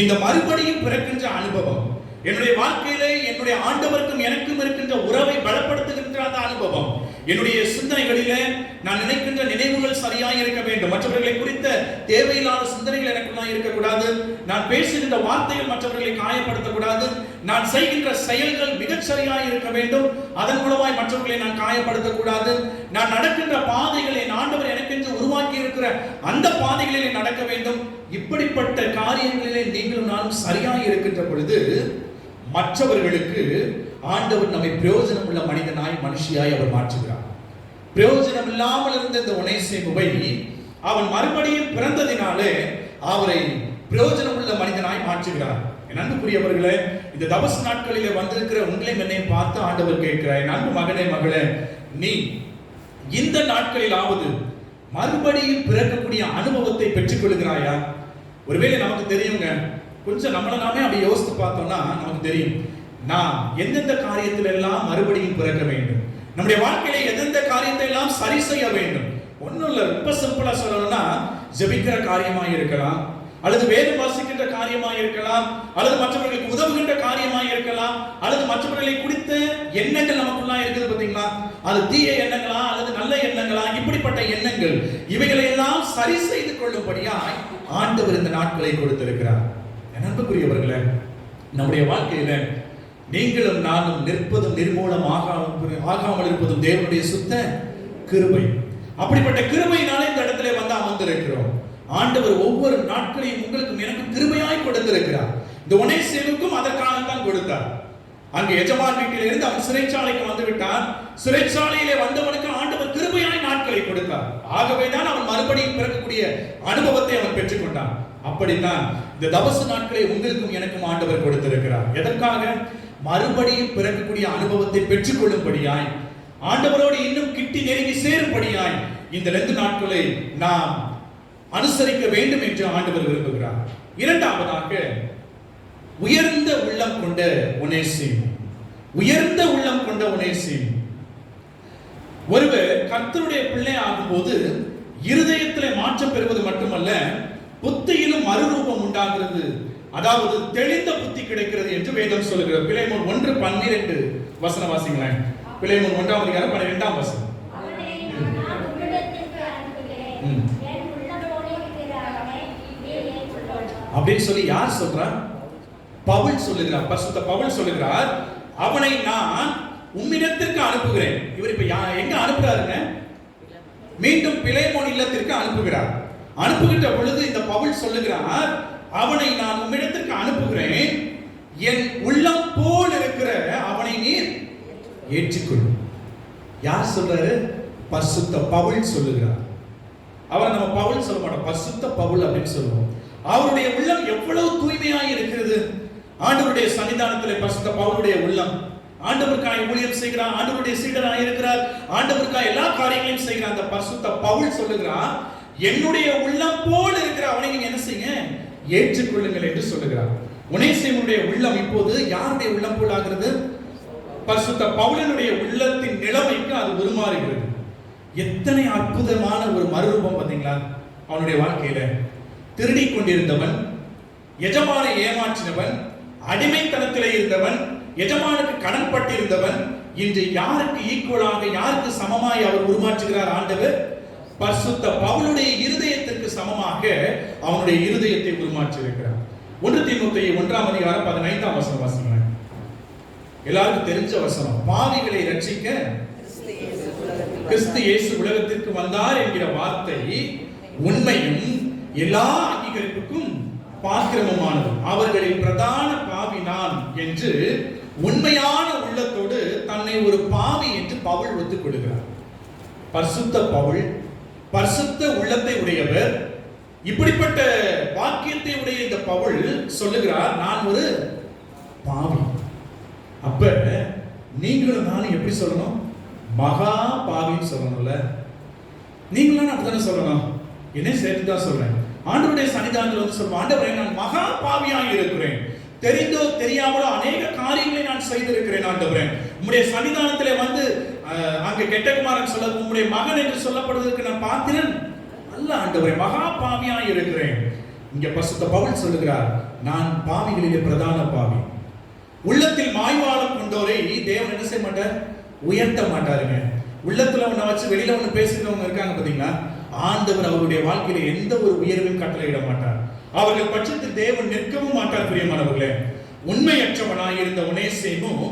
S4: இந்த மறுபடியும் பிறக்கின்ற அனுபவம் என்னுடைய வாழ்க்கையிலே என்னுடைய ஆண்டவருக்கும் எனக்கும் இருக்கின்ற உறவை பலப்படுத்துகின்ற அந்த அனுபவம், என்னுடைய சிந்தனைகளிலே நான் நினைக்கின்ற நினைவுகள் சரியாக இருக்க வேண்டும். மற்றவர்களை குறித்த தேவையில்லாத சிந்தனைகள் எனக்குள்ளாக இருக்கக்கூடாது. நான் பேசுகின்ற வார்த்தைகள் மற்றவர்களை காயப்படுத்தக்கூடாது. நான் செய்கின்ற செயல்கள் மிகச் சரியாக இருக்க வேண்டும். அதன் மூலமாய் மற்றவர்களை நான் காயப்படுத்தக்கூடாது. நான் நடக்கின்ற பாதைகளை ஆண்டவர் எனக்கென்று உருவாக்கி இருக்கிற அந்த பாதைகளிலே நடக்க வேண்டும். இப்படிப்பட்ட காரியங்களிலே நீங்களும் நானும் சரியாக இருக்கின்ற பொழுது மற்றவர்களுக்கு ஆண்டவர் நம்மை பிரயோஜனம் உள்ள மனிதனாய், மனுஷியாய் அவர் மாற்றுகிறார். பிரயோஜனம் இல்லாமல் இருந்த இந்த ஒனேசிமுவை அவன் மறுபடியும் பிறந்ததினாலே அவரை பிரயோஜனம் உள்ள மனிதனாய் மாற்றுகிறார். என் அன்புக்குரியவர்களே, இந்த தபசு நாட்களிலே வந்திருக்கிற உங்களையும் என்னையும் பார்த்து ஆண்டவர் கேட்கிறார், என் அன்பு மகனே மகளே, நீ இந்த நாட்களிலாவது மறுபடியும் பிறக்கக்கூடிய அனுபவத்தை பெற்றுக் கொள்கிறாயா? ஒருவேளை நமக்கு தெரியுங்க, கொஞ்சம் நம்மளை நாமே அப்படி யோசித்து பார்த்தோம்னா நமக்கு தெரியும், நான் எந்தெந்த காரியத்தில் எல்லாம் மறுபடியும் பிறக்க வேண்டும், நம்முடைய வாழ்க்கையில எந்தெந்த காரியத்தை எல்லாம் சரி செய்ய வேண்டும். ஒன்றும் இல்லை, ரொம்ப சிம்பிளா சொல்லணும்னா ஜெபிக்கிற காரியமாக இருக்கலாம், அல்லது வேதம் வாசிக்கின்ற காரியமாக இருக்கலாம், அல்லது மற்றவர்களுக்கு உதவுகின்ற காரியமாக இருக்கலாம், அல்லது மற்றவர்களை குறித்த எண்ணங்கள் நமக்குள்ள இருக்குது பாத்தீங்களா, அது தீய எண்ணங்களா அல்லது நல்ல எண்ணங்களா, இப்படிப்பட்ட எண்ணங்கள் இவைகளை எல்லாம் சரி செய்து கொள்ளும்படியாய் ஆண்டவர் இந்த நாட்களை கொடுத்திருக்கிறார். அன்புக்குரியவர்களே, நம்முடைய வாழ்க்கையில நீங்களும் நானும் நிற்பதும் நிர்மூலம் ஆகாமல் இருப்பதும் தேவனுடைய சுத்த கிருபை. அப்படிப்பட்ட கிருபையினாலே இந்த இடத்துல வந்து அமர்ந்திருக்கிறோம். ஆண்டவர் ஒவ்வொரு நாட்களையும் உங்களுக்கும் எனக்கும் கிருபையாய் கொடுத்திருக்கிறார். இந்த ஒனேசிமுக்கும் அதற்காகத்தான் கொடுத்தார். அங்கே எஜமான் வீட்டில் இருந்து அவன் சிறைச்சாலைக்கு வந்து விட்டான். சிறைச்சாலையிலே வந்தவனுக்கு ஆண்டவர் கிருபையாய் நாட்களை கொடுத்தார். ஆகவேதான் அவன் மறுபடியும் பிறக்கக்கூடிய அனுபவத்தை அவன் பெற்றுக்கொண்டான். அப்படித்தான் இந்த தபசு நாட்களை உங்களுக்கும் எனக்கும் ஆண்டவர் கொடுத்திருக்கிறார். எதற்காக? மறுபடியும் பிறக்கக்கூடிய அனுபவத்தை பெற்றுக்கொள்ளும்படியாய், ஆண்டவரோடு இன்னும் கிட்டி நெருங்கி சேரும்படியாய் இந்த 2 நாட்களை நாம் அனுசரிக்க வேண்டும் என்று ஆண்டவர் விரும்புகிறார். இரண்டாவதாக, உயர்ந்த உள்ளம் கொண்ட ஒனேசிம். உயர்ந்த உள்ளம் கொண்ட ஒனேசிம். ஒருவர் கர்த்தருடைய பிள்ளை ஆகும்போது இருதயத்திலே மாற்றம் பெறுவது மட்டுமல்ல, புத்தியிலும் மறுரூபம் உண்டாகிறது. அதாவது தெளிந்த புத்தி கிடைக்கிறது என்று வேதம் சொல்லுகிறது. பிலேமோன் 1:12 வசனம் வாசிங்களேன். பிலேமோன் 1:12 அப்படின்னு சொல்லி யார் சொல்றார்? பவுல் சொல்லுகிறார். பரிசுத்த பவுல் சொல்லுகிறார், அவனை நான் உம்மிடத்திற்கு அனுப்புகிறேன். இவர் இப்ப எங்க அனுப்புறாருங்க? மீண்டும் பிலேமோன் இல்லத்திற்கு அனுப்புகிறார். அனுப்புகின்ற பொழுது இந்த பவுல் சொல்லுகிறார், அவனை நான் உம்மிடத்திற்கு அனுப்புகிறேன், என் உள்ளம் போல் இருக்கிற அவனை நீர் ஏற்றுக்கொள்ளும். யார் சொல்றாரு? பரிசுத்த பவுல் சொல்லுகிறார். அவர் நம்ம பவுல் சொல்ல மாட்டோம், பரிசுத்த பவுல் அப்படின்னு சொல்லுவோம். அவருடைய உள்ளம் எவ்வளவு தூய்மையாய் இருக்கிறது! ஆண்டவருடைய சன்னிதானத்தில் பரிசுத்த பவுலுடைய உள்ளம் ஆண்டவருக்காய் ஊழியம் செய்கிறார், ஆண்டவருடைய சீடராய் இருக்கிறார், ஆண்டவருக்காய் எல்லா காரியங்களையும் செய்கிறார். அந்த பரிசுத்த பவுல் சொல்லுகிறார், என்னுடைய உள்ளம் போல் இருக்கிற அவனை நீங்க என்ன செய்யுங்க, ஏற்றுக்கொள்ளுங்கள் என்று சொல்லுகிறார். ஒனேசிமுடைய உள்ளம் இப்போது யாருடைய உள்ளம் போல் ஆகிறது? பரிசுத்த பவுலினுடைய உள்ளத்தின் நிலைமைக்கு அது உருமாறுகிறது. எத்தனை அற்புதமான ஒரு மறுரூபம் பாத்தீங்களா அவனுடைய வாழ்க்கையில! திருடி கொண்டிருந்தவன், எஜமானை ஏமாற்றினவன், அடிமைத்தனத்திலே இருந்தவன், எஜமானுக்கு கடன் பட்டிருந்தவன், இன்று யாருக்கு ஈக்குவலாக, யாருக்கு சமமாய் அவர் உருமாற்றுகிறார் ஆண்டவர்? பரிசுத்த பவுலுடைய இருதயத்திற்கு சமமாக அவனுடைய இருதயத்தை உருமாற்றி இருக்கிறார். 1 தீமோத்தேயு 1:15 வசனம் வாசிங்க. எல்லாருக்கும் தெரிஞ்ச வசனம். பாவிகளை ரட்சிக்க கிறிஸ்து இயேசு உலகத்திற்கு வந்தார் என்கிற வார்த்தை உண்மையும் எல்லா அங்கீகரிப்புக்கும் பாக்கிரமுமானது. அவர்களின் பிரதான பாவி நான் என்று உண்மையான உள்ளத்தோடு தன்னை ஒரு பாவி என்று பவுல் ஒத்துக் கொள்கிறார். பரிசுத்த பவுல் பரிசுத்த உள்ளத்தை உடையவர். இப்படிப்பட்ட வாக்கியத்தை உடைய இந்த பவுல் சொல்லுகிறார், நான் ஒரு பாவி. அப்ப நீங்களும் நானும் எப்படி சொல்லணும்? மகா பாவின்னு சொல்லணும்ல. நீங்களும் அப்படித்தானே சொல்லணும். என்ன சேர்த்து தான் சொல்றேன். ஆண்டவருடைய சன்னிதானத்தில் வந்து சொல்றேன், ஆண்டவரே நான் மகா பாவியாக இருக்கிறேன், தெரிந்தோ தெரியாமலோ அநேக காரியங்களை நான் செய்திருக்கிறேன். ஆண்டவரே உம்முடைய சன்னிதானத்திலே வந்து அங்கே கெட்டகுமாரன் சொல்ல உம்முடைய மகன் என்று சொல்லப்படுவதற்கு நான் பாத்திரன் அல்ல ஆண்டவரே, மகா பாவியாக இருக்கிறேன். இங்க பரிசுத்த பவுல் சொல்லுகிறார், நான் பாவிகளிலே பிரதான பாவி. உள்ளத்தில் மாய்வாளம் கொண்டோரை தேவன் என்ன செய்ய மாட்டார்? உயர்த்த மாட்டாருங்க. உள்ளத்துல ஒண்ணு வச்சு வெளியில ஒண்ணு பேசுறவங்க இருக்காங்க பாத்தீங்களா, ஆண்டவர் அவருடைய வாழ்க்கையில எந்த ஒரு உயர்வையும் கட்டளையிட மாட்டார். அவர்கள் பட்சத்தில் தேவன் நிற்கவும் மாட்டார். பிரியமானவர்களே, உண்மையற்றவனாய் இருந்த ஒனேசிமும்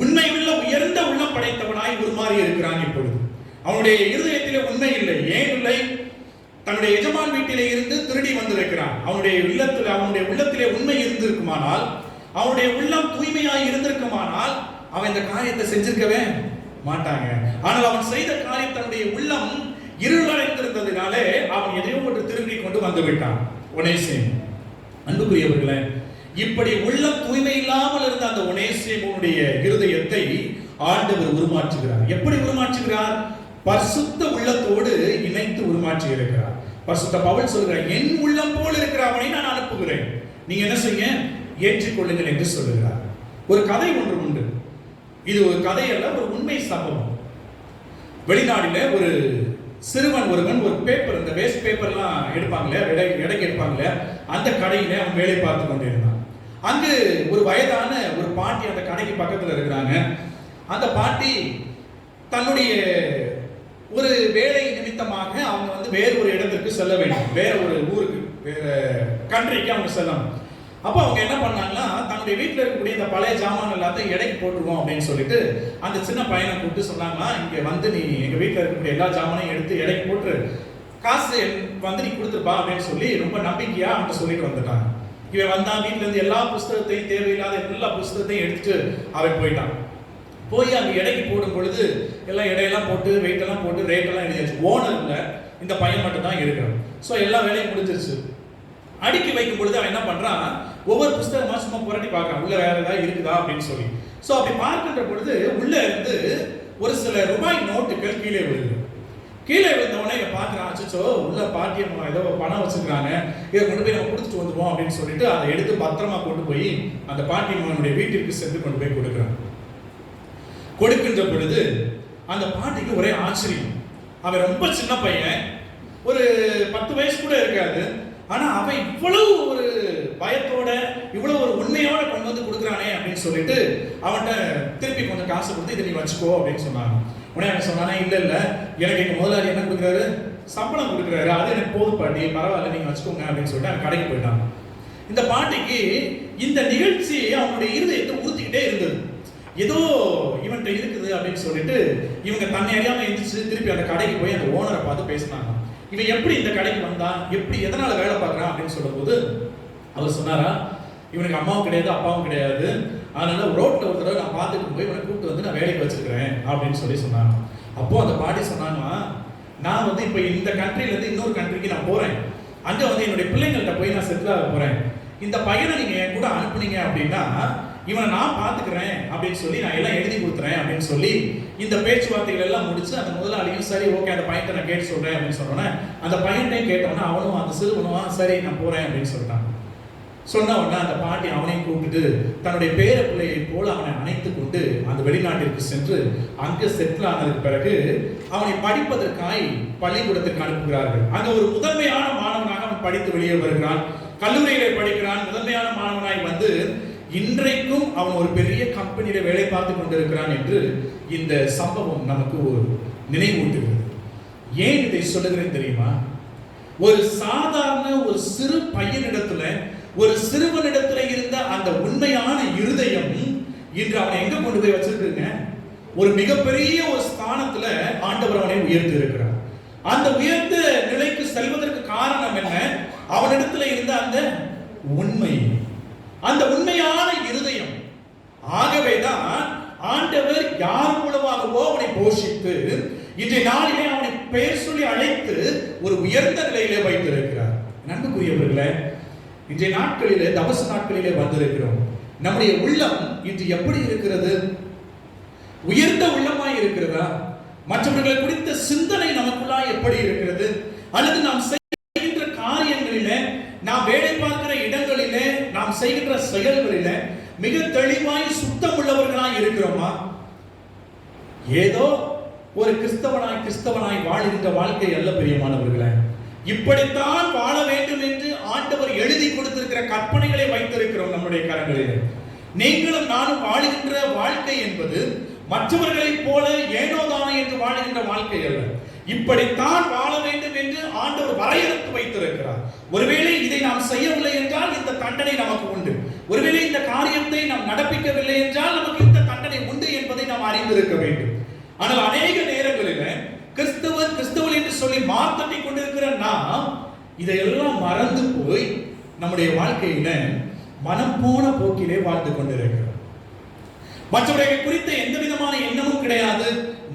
S4: உண்மையுள்ள உயர்ந்த உள்ளம் படைத்தவனாய் உருமாறி இருக்கிறான். இப்பொழுது அவனுடைய இருதயத்திலே உண்மை இல்லை. ஏன் இல்லை? தன்னுடைய எஜமான் வீட்டிலே இருந்து திருடி வந்திருக்கிறான். அவனுடைய உள்ளத்திலே உண்மை இருந்திருக்குமானால், அவனுடைய உள்ளம் தூய்மையாய் இருந்திருக்குமானால் அவன் இந்த காரியத்தை செஞ்சிருக்கவே மாட்டாங்க. ஆனால் அவன் செய்த காரியம் தன்னுடைய உள்ளம் இருளடைந்திருந்ததினாலே அவன் எதையோ ஒன்று திருடி கொண்டு வந்து விட்டான் ஒனேசிம். அன்புக்குரியவர்களே, இப்படி உள்ளம் தூய்மை இல்லாமல் இருந்த அந்த ஒனேசிமுடைய இருதயத்தை ஆண்டவர் உருமாற்றுகிறார். எப்படி உருமாற்றுகிறார்? பரிசுத்த உள்ளத்தோடு இணைத்து உருமாற்றி இருக்கிறார். பரிசுத்த பவுல் சொல்கிறார், என் உள்ளம் போல் இருக்கிற அவனை நான் அனுப்புகிறேன், நீங்க என்ன செய்யுங்க, ஏற்றுக்கொள்ளுங்கள் என்று சொல்லுகிறார். ஒரு கதை ஒன்று உண்டு. இது ஒரு கதை அல்ல, ஒரு உண்மை சம்பவம். வெளிநாட்டில ஒரு சிறுவன் ஒருவன் ஒரு பேப்பர், இந்த வேஸ்ட் பேப்பர்லாம் எடுப்பாங்களே, எடைக்கு எடுப்பாங்களே, அந்த கடையில அவன் வேலை பார்த்து கொண்டிருந்தான். அங்கு ஒரு வயதான ஒரு பாட்டி அந்த கடைக்கு பக்கத்துல இருக்கிறாங்க. அந்த பாட்டி தன்னுடைய ஒரு வேலை நிமித்தமாக அவங்க வந்து வேறு ஒரு இடத்திற்கு செல்ல வேண்டும், வேற ஒரு ஊருக்கு, வேற கண்ட்ரிக்கு அவங்க செல்லணும். அப்போ அவங்க என்ன பண்ணாங்கன்னா, தன்னுடைய வீட்டில் இருக்கக்கூடிய இந்த பழைய ஜாமான் எல்லாத்தையும் எடைக்கு போட்டுருவோம் அப்படின்னு சொல்லிட்டு அந்த சின்ன பையனை கூப்பிட்டு சொன்னாங்களா, இங்கே வந்து நீ எங்கள் வீட்டில் இருக்கக்கூடிய எல்லா ஜாமானையும் எடுத்து எடைக்கு போட்டு காசு வந்து நீ கொடுத்துருப்பா அப்படின்னு சொல்லி ரொம்ப நம்பிக்கையா அவங்க சொல்லிட்டு வந்துட்டாங்க. இவன் வந்தான், வீட்டுல இருந்து எல்லா புஸ்தகத்தையும், தேவையில்லாத எல்லா புஸ்தகத்தையும் எடுத்துட்டு அவன் போயிட்டான். போய் அங்கே எடைக்கு போடும் பொழுது எல்லாம் எடையெல்லாம் போட்டு, வெயிட் எல்லாம் போட்டு, ரேட் எல்லாம் எழுதியாச்சு. ஓனர்ல இந்த பையன் மட்டும் தான் இருக்கிறான். ஸோ எல்லா வேலையும் முடிஞ்சிருச்சு. அடுக்கி வைக்கும் பொழுது அவன் என்ன பண்றான், ஒவ்வொரு புஸ்தகமா சும்மா புரட்டி பார்க்கறான், உள்ள வேற ஏதாவது இருக்குதா அப்படின்னு சொல்லி. ஸோ அப்படி பார்க்கின்ற பொழுது உள்ள இருந்து ஒரு சில ரூபாய் நோட்டுகள் கீழே விழுது. கீழே விழுந்தவனே இங்க பாக்குறான், அச்சோ உள்ள பாட்டியம்மா ஏதோ பணம் வச்சுக்கிறாங்க, இதை கொண்டு போய் நம்ம கொடுத்துட்டு வந்துருவோம் அப்படின்னு சொல்லிட்டு அதை எடுத்து பத்திரமா கொண்டு போய் அந்த பாட்டியம்மனுடைய வீட்டிற்கு சென்று கொண்டு போய் கொடுக்குறான். கொடுக்கின்ற பொழுது அந்த பாட்டிக்கு ஒரே ஆச்சரியம். அவன் ரொம்ப சின்ன பையன், ஒரு 10 வயசு கூட இருக்காது. ஆனா அவன் இவ்வளவு ஒரு பயத்தோட, இவ்வளவு ஒரு உண்மையோட கொண்டு வந்து கொடுக்குறானே அப்படின்னு சொல்லிட்டு அவன்கிட்ட திருப்பி கொஞ்சம் காசு கொடுத்து இதை நீ வச்சுக்கோ அப்படின்னு சொன்னாங்க. உடனே அவன் சொன்னானே, இல்ல இல்ல எனக்கு எங்க முதலாளி என்ன கொடுக்குறாரு, சம்பளம் கொடுக்குறாரு, அது எனக்கு போதும் பாட்டி, பரவாயில்ல நீங்க வச்சுக்கோங்க அப்படின்னு சொல்லிட்டு அவன் கடைக்கு போயிட்டான். இந்த பாட்டிக்கு இந்த நிகழ்ச்சி அவனுடைய இருதயத்தை உறுத்திக்கிட்டே இருந்தது. ஏதோ இவன்கிட்ட இருக்குது அப்படின்னு சொல்லிட்டு இவங்க தன்னை அறியாம எந்திரிச்சு திருப்பி அந்த கடைக்கு போய் அந்த ஓனரை பார்த்து பேசினாங்க. இவன் எப்படி இந்த கடைக்கு வந்தான், எப்படி எதனால வேலை பார்க்கறான் அப்படின்னு சொல்லும் போது அவர் சொன்னாரா, இவனுக்கு அம்மாவும் கிடையாது அப்பாவும் கிடையாது, அதனால ரோட்ல ஒரு தடவை நான் பார்த்துட்டு போய் இவனை கூப்பிட்டு வந்து நான் வேலைக்கு வச்சிருக்கிறேன் அப்படின்னு சொல்லி சொன்னாங்க. அப்போ அந்த பாட்டி சொன்னாங்க, நான் வந்து இப்போ இந்த கண்ட்ரில இருந்து இன்னொரு கண்ட்ரிக்கு நான் போறேன், அங்க வந்து என்னுடைய பிள்ளைங்கள்ட்ட போய் நான் செட்டில் ஆக போறேன். இந்த பையனை நீங்க என் கூட அனுப்புனீங்க அப்படின்னா இவனை நான் பார்த்துக்கிறேன் அப்படின்னு சொல்லி நான் எல்லாம் எழுதி கொடுத்துறேன் அப்படின்னு சொல்லி இந்த பேச்சுவார்த்தைகள் எல்லாம் முடிச்சு அந்த முதலாளியும் சரி ஓகே அந்த பையனை நான் கேட்டு சொல்றேன் அப்படின்னு சொன்னோன்னே அந்த பையன்டையும் கேட்டோன்னா அவனும் அந்த சிறுவனும் சரி நான் போறேன் அப்படின்னு சொல்லிட்டான். சொன்ன உடனே அந்த பாட்டி அவனையும் கூப்பிட்டு தன்னுடைய பேர பிள்ளையை போல அவனை அணைத்து கொண்டு அந்த வெளிநாட்டிற்கு சென்று அங்கு செட்டில் ஆனதுக்கு பிறகு அவனை படிப்பதற்காய் பள்ளிக்கூடத்திற்கு அனுப்புகிறார்கள். அங்க ஒரு முதன்மையான மாணவனாக அவன் படித்து வெளியே வருகிறான், கல்லூரியிலே படிக்கிறான். முதன்மையான மாணவனாய் வந்து இன்றைக்கும் அவன் ஒரு பெரிய கம்பெனியில வேலை பார்த்து கொண்டிருக்கிறான் என்று இந்த சம்பவம் நமக்கு ஒரு நினைவூட்டுகிறது. ஏன் இதை சொல்லுகிறேன் தெரியுமா? ஒரு சாதாரண ஒரு சிறு பையனிடத்துல, ஒரு சிறுவனிடத்துல இருந்த அந்த உண்மையான இருதயம் இன்று அவனை எங்க கொண்டு போய் வச்சிருக்குங்க? ஒரு மிகப்பெரிய ஒரு ஸ்தானத்துல ஆண்டவர் அவனை உயர்த்தி இருக்கிறார். அந்த உயர்ந்த நிலைக்கு செல்வதற்கு காரணம் என்ன? அவனிடத்துல இருந்த அந்த உண்மை, அந்த உண்மையான இருதயம். ஆகவேதான் ஆண்டவர் யார் மூலமாகவோ அவனை போஷித்து இன்றைய நாளிலே அவனை பெயர் சொல்லி அழைத்து ஒரு உயர்ந்த நிலையிலே வைத்திருக்கிறார். நண்புக்குரியவர்களே, இன்றைய நாட்களிலே, தபச நாட்களிலே வந்திருக்கிறோம். நம்முடைய உள்ளம் இன்று எப்படி இருக்கிறது? உயர்ந்த உள்ளமாய் இருக்கிறதா? மற்றவர்களை குறித்த சிந்தனை நமக்குள்ளாய் எப்படி இருக்கிறது? அல்லது நாம் செய்கின்ற காரியங்களிலே, நாம் வேலை பார்க்கிற இடங்களிலே, நாம் செய்கின்ற செயல்களிலே மிக தெளிவாய் சுத்தம் உள்ளவர்களாய் இருக்கிறோமா? ஏதோ ஒரு கிறிஸ்தவனாய் வாழ்கின்ற வாழ்க்கை அல்ல பிரியமானவர்களே. இப்படித்தான் வாழ வேண்டும் என்று ஆண்டவர் எழுதி கொடுத்திருக்கிற கற்பனைகளை வைத்திருக்கிறோம் நம்முடைய கரங்களிலே. நீங்களும் நானும் வாழுகின்ற வாழ்க்கை என்பது மற்றவர்களைப் போல ஏனோதானோ என்று வாழுகின்ற வாழ்க்கை அல்ல. இப்படித்தான் வாழ வேண்டும் என்று ஆண்டவர் வரையறுத்து வைத்திருக்கிறார். ஒருவேளை இதை நாம் செய்யவில்லை என்றால் இந்த தண்டனை நமக்கு உண்டு. ஒருவேளை இந்த காரியத்தை நாம் நடப்பிக்கவில்லை என்றால் நமக்கு இந்த தண்டனை உண்டு என்பதை நாம் அறிந்திருக்க வேண்டும். ஆனால் அநேக நேரங்களில் கிறிஸ்தவன் என்று சொல்லி மார்த்தட்டி கொண்டிருக்கிற நாம் இதையெல்லாம் மறந்து போய் நம்முடைய வாழ்க்கையில மனம் போன போக்கிலே வாழ்ந்து கொண்டிருக்கிறோம். மற்றவர்களை குறித்த எந்த விதமான எண்ணமும் கிடையாது.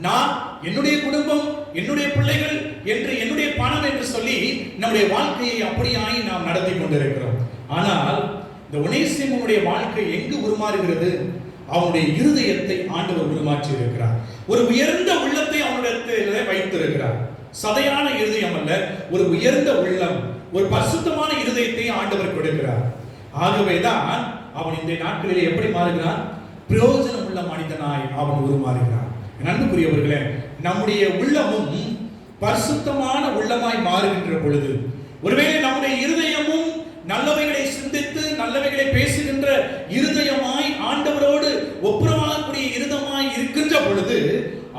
S4: நான், என்னுடைய குடும்பம், என்னுடைய பிள்ளைகள் என்று, என்னுடைய பணம் என்று சொல்லி நம்முடைய வாழ்க்கையை அப்படியாய் நாம் நடத்தி கொண்டிருக்கிறோம். ஆனால் இந்த ஒனேசிமுடைய வாழ்க்கை எங்கு உருமாறுகிறது? அவனுடைய இருதயத்தை ஆண்டவர் உருமாற்றி இருக்கிறார். ஒரு உயர்ந்த உள்ளத்தை அவனுடைய வைத்திருக்கிறார். சதையான இருதயம் அல்ல, ஒரு உயர்ந்த உள்ளம், ஒரு பரிசுத்தமான இருதயத்தை ஆண்டவர் கொடுக்கிறார். ஆகவேதான் அவன் இந்த நாட்களிலே எப்படி மாறுகிறான்? பிரயோஜனம் உள்ள மனிதனாய் அவன் உருமாறுகிறான். அன்புக்குரியவர்களே, நம்முடைய உள்ளமும் பரிசுத்தமான உள்ளமாய் மாறுகின்ற பொழுது, ஒருவேளை நம்முடைய இருதயமும் நல்லவைகளை சிந்தித்து நல்லவைகளை பேசுகின்ற இருதயமாய் ஆண்டவரோடு ஒப்புரவாகக்கூடிய இருதயமாய் இருக்கின்ற பொழுது,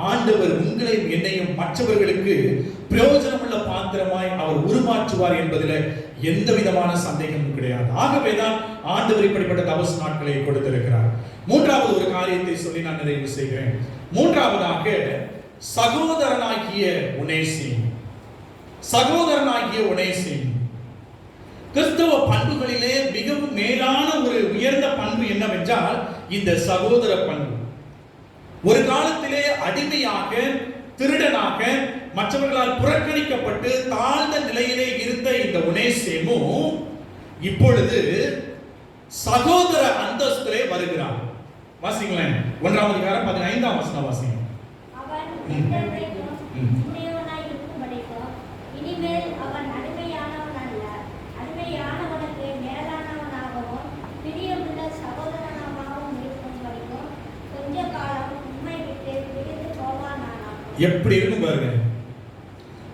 S4: ஆண்டவர் உங்களையும் என்னையும் மற்றவர்களுக்கு பிரயோஜனமுள்ள பாத்திரமாய் அவர் உருமாற்றுவார் என்பதில் எந்த விதமான சந்தேகமும் கிடையாது. ஆகவேதான் ஆண்டவர் இப்படிப்பட்ட தபசு நாட்களை கொடுத்திருக்கிறார். மூன்றாவது ஒரு காரியத்தை சொல்லி நான் நிறைவு செய்கிறேன். மூன்றாவதாக சகோதரனாகிய ஒனேசிம். சகோதரனாகிய ஒனேசிம் கிறிஸ்தவ பண்புகளிலே மிகவும் மேலான ஒரு உயர்ந்த பண்பு என்னவென்றால் இந்த சகோதர பண்பு. ஒரு காலத்திலே அடிமையாக, திருடனாக, மற்றவர்களால் புறக்கணிக்கப்பட்டு தாழ்ந்த நிலையிலே இருந்த இந்த ஒனேசிமும் இப்பொழுது சகோதர அந்தஸ்திலே வருகிறார். வாசிங்களேன், 1ஆம் அதிகாரம் 15ஆம் வசனம் வாசிங்க.
S6: இனிமேல் அவன் அடிமையானவன் அல்ல, அடிமையானவனுக்கு மேலானவனாகவும் பிரியமுள்ள சகோதரனாகவும் இருக்கும் படிக்கும் கொஞ்ச காலம் உண்மை விட்டு பிரிந்து போவானானாம்.
S4: எப்படி இருக்கும் பாருங்க.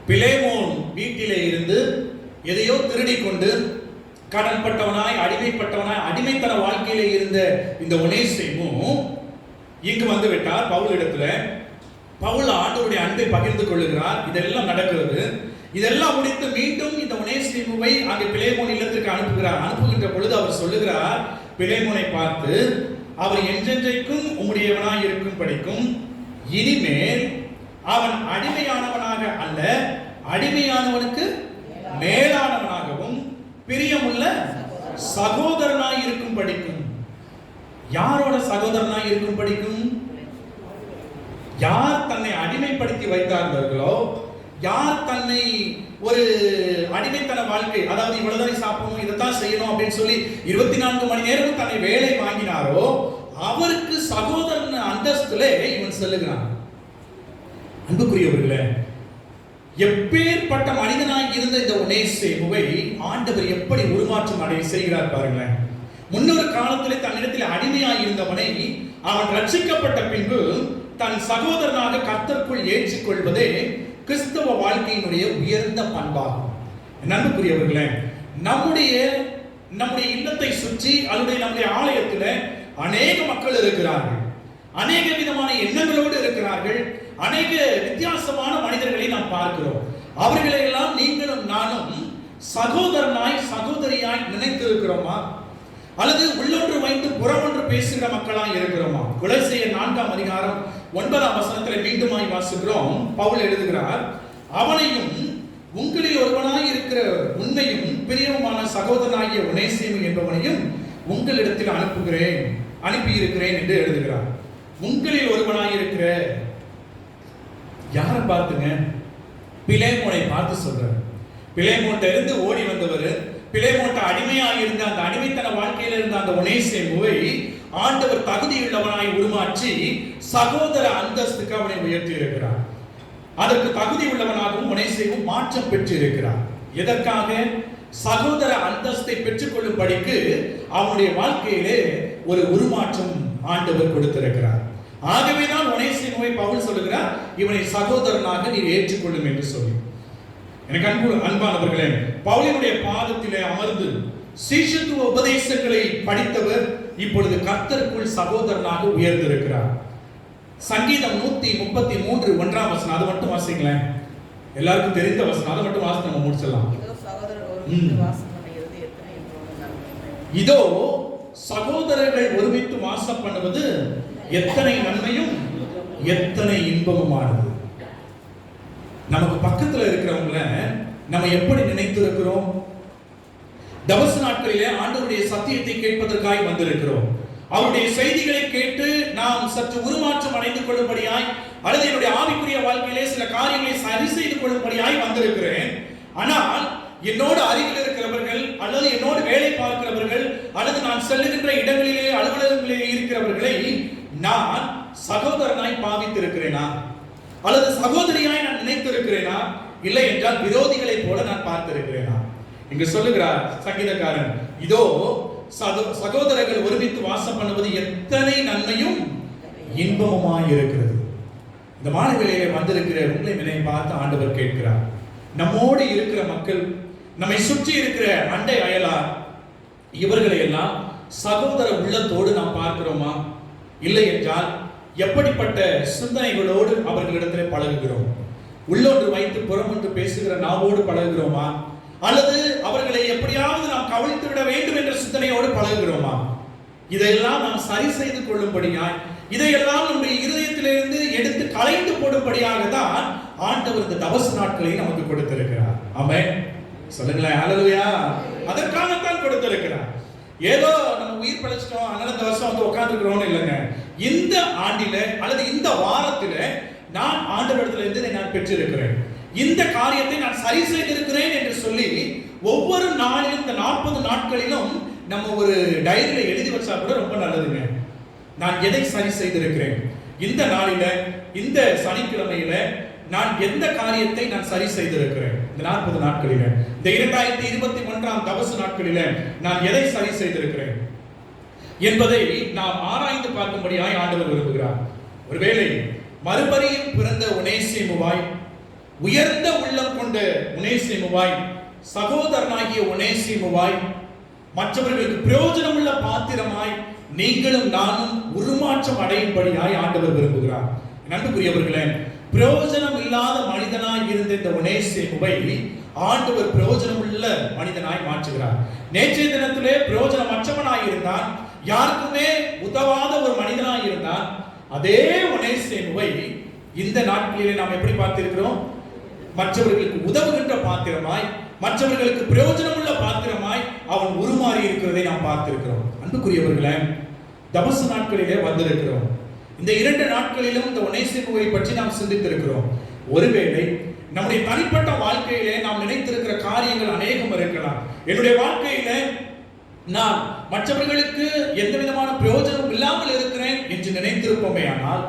S4: பிலேமோன் வீட்டிலே இருந்து எதையோ திருடி கொண்டு கடன்பட்டவனாய், அடிமைப்பட்டவனாய், அடிமைத்தன வாழ்க்கையிலே இருந்த இந்த ஒனேசிமும் இங்கு வந்து விட்டார் பவுல் இடத்துல. பவுல் ஆண்டவருடைய அன்பை பகிர்ந்து கொள்ளுகிறார். இதெல்லாம் நடக்கிறது. இதெல்லாம் முடித்து மீண்டும் இந்த ஒனேசிமுவை அங்கே பிலேமோன் இல்லத்திற்கு அனுப்புகிறார். அனுப்புகின்ற பொழுது அவர் சொல்லுகிறார், பிலேமோனை பார்த்து, அவர் என்றென்றைக்கும் உம்முடையவனாய் இருக்கும் படிக்கும் இனிமேல் அவன் அடிமையானவனாக அல்ல, அடிமையானவனுக்கு மேலானவனாகவும் பிரியமுள்ள சகோதரனாய் இருக்கும் படிக்கும். யாரோட சகோதரனாய் இருக்கும் படிக்கும்? யார் தன்னை அடிமைப்படுத்தி வைத்தார்களோ, யார் தன்னை ஒரு அடிமைத்தன வாழ்க்கை, அதாவது இவ்வளவுதான் சாப்பிடணும், இதைத்தான் செய்யணும் அப்படின்னு சொல்லி 24 மணி நேரம் தன்னை வேலை வாங்கினாரோ அவருக்கு சகோதரன் அந்தஸ்திலே இவன் சொல்லுகிறான். அன்புக்குரியவர்களே, எப்பேற்பட்ட மனிதனாய் இருந்த இந்த ஒனேசிமுவை ஆண்டவர் எப்படி உருமாற்றம் அடைய செய்கிறார் பாருங்களேன். முன்னொரு காலத்திலே தன்னிடத்தில் அடிமையாய் இருந்தவனை அவன் ரட்சிக்கப்பட்ட பின்பு தன் சகோதரனாக கர்த்தருக்குள் ஏற்றுக்கொள்வதே கிறிஸ்தவ வாழ்க்கையினுடைய உயர்ந்த பண்பாகும். அன்புக்குரியவர்களே, நம்முடைய இல்லத்தை சுற்றி அல்லது நம்முடைய ஆலயத்தில் அநேக மக்கள் இருக்கிறார்கள், அநேக விதமான எண்ணங்களோடு இருக்கிறார்கள், அநேக வித்தியாசமான மனிதர்களை நாம் பார்க்கிறோம். அவர்களை எல்லாம் நீங்களும் நானும் சகோதரனாய், சகோதரியாய் நினைத்திருக்கிறோமா? அல்லது உள்ளொன்று வைத்து புறமொன்று பேசுகிற மக்களாய் இருக்கிறோமா? கொலோசியர் 4ஆம் அதிகாரம் 9ஆம் வசனத்தில் மீண்டுமாய் வாசிக்கிறோம். பவுல் எழுதுகிறார், அவனையும் உங்களில் ஒருவனாய் இருக்கிற உண்மையும் பிரியமான சகோதரனாகிய ஒனேசிமு என்பவனையும் உங்களிடத்தில் அனுப்பியிருக்கிறேன் என்று எழுதுகிறார். உங்களில் ஒருவனாய் இருக்கிற யாரை பார்த்துங்க? பிலேமோனை பார்த்து சொல்றார். பிலேமோன்ட்ட இருந்து ஓடி வந்தவர், பிலேமோன்ட்ட அடிமையாக இருந்த அந்த அடிமைத்தன வாழ்க்கையில் இருந்த அந்த ஒனேசிமுவை ஆண்டவர் தகுதியுள்ளவனாய் உருமாற்றி சகோதர அந்தஸ்துக்கு அவனை உயர்த்தி இருக்கிறார். அதற்கு தகுதி உள்ளவனாகவும் ஒனேசிமு மாற்றம் பெற்று இருக்கிறார். எதற்காக? சகோதர அந்தஸ்தை பெற்றுக்கொள்ளும் படிக்கு அவனுடைய வாழ்க்கையிலே ஒரு உருமாற்றம் ஆண்டவர் கொடுத்திருக்கிறார். ஆகவேதான் ஒனேசிமுவை பவுல் சொல்லுகிறார், இவனை சகோதரனாக நீர் ஏற்றுக்கொள்ளும் என்று சொல்லி. எனக்கு அன்பானவர்களே, பவுலினுடைய பாதத்திலே அமர்ந்து சீஷத்துவ உபதேசங்களை படித்தவர் இப்பொழுது கர்த்தருக்குள் சகோதரனாக உயர்ந்திருக்கிறார். சங்கீதம் 133 1ஆம் வசனம், அது மட்டும் வாசிங்களேன். எல்லாருக்கும் தெரிந்த வசனம், அதை மட்டும் வாசி நம்ம முடிச்சிடலாம். இதோ சகோதரர்கள் ஒருமித்து வாசம் பண்ணுவது எத்தனை நன்மையும் எத்தனை இன்பமுமானது. நமக்கு பக்கத்துல இருக்கிறவங்கள நம்ம எப்படி நினைத்திருக்கிறோம்? தபசு நாட்களிலே ஆண்டவருடைய சத்தியத்தை கேட்பதற்காய் வந்திருக்கிறோம். அவருடைய செய்திகளை கேட்டு நாம் சற்று உருமாற்றம் அடைந்து கொள்ளும்படியாய், அல்லது என்னுடைய ஆவிக்குரிய வாழ்க்கையிலே சில காரியங்களை சரி செய்து கொள்ளும்படியாய் வந்திருக்கிறேன். ஆனால் என்னோடு அருகில் இருக்கிறவர்கள், அல்லது என்னோடு வேலை பார்க்கிறவர்கள், அல்லது நான் செல்லுகின்ற இடங்களிலே அலுவலகங்களிலே இருக்கிறவர்களை நான் சகோதரனாய் பாவித்திருக்கிறேனா, அல்லது சகோதரியாய் நான் நினைத்திருக்கிறேனா, இல்லை என்றால் விரோதிகளை போல நான் பார்த்திருக்கிறேனா? இங்கு சொல்லுகிறார் சங்கீதக்காரன், இதோ சகோதரர்கள் ஒருமித்து வாசம் பண்ணுவது எத்தனை நன்மையும் இன்பமுமாய் இருக்கிறது. இந்த மாலை வேளையிலே வந்திருக்கிற உங்களை என்னை பார்த்து ஆண்டவர் கேட்கிறார், நம்மோடு இருக்கிற மக்கள், நம்மை சுற்றி இருக்கிற அண்டை அயலார், இவர்களை எல்லாம் சகோதர உள்ளத்தோடு நாம் பார்க்கிறோமா? இல்லை என்றால் எப்படிப்பட்ட சிந்தனைகளோடு அவர்களிடத்தில் பழகுகிறோம்? உள்ளொன்று வைத்து புறமொன்று பேசுகிற நாவோடு பழகுகிறோமா? அல்லது அவர்களை எப்படியாவது நாம் கவிழ்த்து விட வேண்டும் என்ற சிந்தனையோடு பழகுகிறோமா? இதையெல்லாம் நாம் சரி செய்து கொள்ளும்படியாய், இதையெல்லாம் நம்முடைய இருதயத்திலிருந்து எடுத்து களைந்து போடும்படியாக தான் ஆண்டவர் இந்த தபசு நாட்களை நமக்கு கொடுத்திருக்கிறார். ஆமென், சொல்லுங்களேன். ஹல்லேலூயா. அதற்காகத்தான் கொடுத்திருக்கிறார். ஏதோ நம்ம உயிர் படைச்சிட்டோம் அதனால இந்த வருஷம் வந்து உட்கார்ந்துக்கிறோம்னு இல்லைங்க. இந்த ஆண்டில அல்லது இந்த வாரத்தில நான் ஆண்டவரிடத்திலிருந்து நான் பெற்றிருக்கிறேன், இந்த காரியத்தை நான் சரி செய்திருக்கிறேன் என்று சொல்லி ஒவ்வொரு நாளிலும் இந்த 40 நாட்களிலும் நம்ம ஒரு டைரியில எழுதி வச்சா கூட ரொம்ப நல்லதுங்க. நான் எதை சரி செய்திருக்கிறேன், இந்த நாளில, இந்த சனிக்கிழமையில நான் எந்த காரியத்தை நான் சரி செய்திருக்கிறேன், இந்த 40 நாட்களில, இந்த 2021 தபசு நாட்களில நான் எதை சரி செய்திருக்கிறேன் என்பதை நாம் ஆராய்ந்து பார்க்கும்படியாய் ஆண்டவர் விரும்புகிறார். ஒருவேளை மறுபடியும் பிறந்த ஒனேசிமுவாய், உயர்ந்த உள்ளம் கொண்ட ஒனேசிமுவாய், சகோதரனாகிய ஒனேசிமுவாய், மற்றவர்களுக்கு பிரயோஜனம் உள்ள பாத்திரமாய் நீங்களும் நானும் உருமாற்றம் அடையும்படியாய் ஆண்டவர் விரும்புகிறார். நண்புக்குரியவர்களே, பிரயோஜனம் இல்லாத மனிதனாய் இருந்த இந்த ஒனேசிமுவை ஆண்டவர் பிரயோஜனம் உள்ள மனிதனாய் மாற்றுகிறார். நேற்றைய தினத்திலே பிரயோஜனமற்றவனாய் இருந்தான், யாருக்குமே உதவாத ஒரு மனிதனாய் இருந்தான். அதே ஒனேசிமுவை இந்த நாட்களிலே நாம் எப்படி பார்த்திருக்கிறோம்? மற்றவர்களுக்கு உதவுகின்ற பாத்திரமாய், மற்றவர்களுக்கு பிரயோஜனம் உள்ள பாத்திரமாய் அவன் உருமாறி இருக்கிறதை நாம் பார்த்திருக்கிறோம். அன்புக்குரியவர்களே, தபசு நாட்களிலே வந்திருக்கிறோம். இந்த 2 நாட்களிலும் இந்த ஒனேசிமுவை பற்றி நாம் சிந்தித்திருக்கிறோம். ஒருவேளை நம்முடைய தனிப்பட்ட வாழ்க்கையிலே நாம் நினைத்திருக்கிற காரியங்கள் அநேகம் இருக்கலாம். என்னுடைய வாழ்க்கையில நான் மற்றவர்களுக்கு எந்த விதமான பிரயோஜனம் இல்லாமல் இருக்கிறேன் என்று நினைத்திருப்போமே. ஆனால்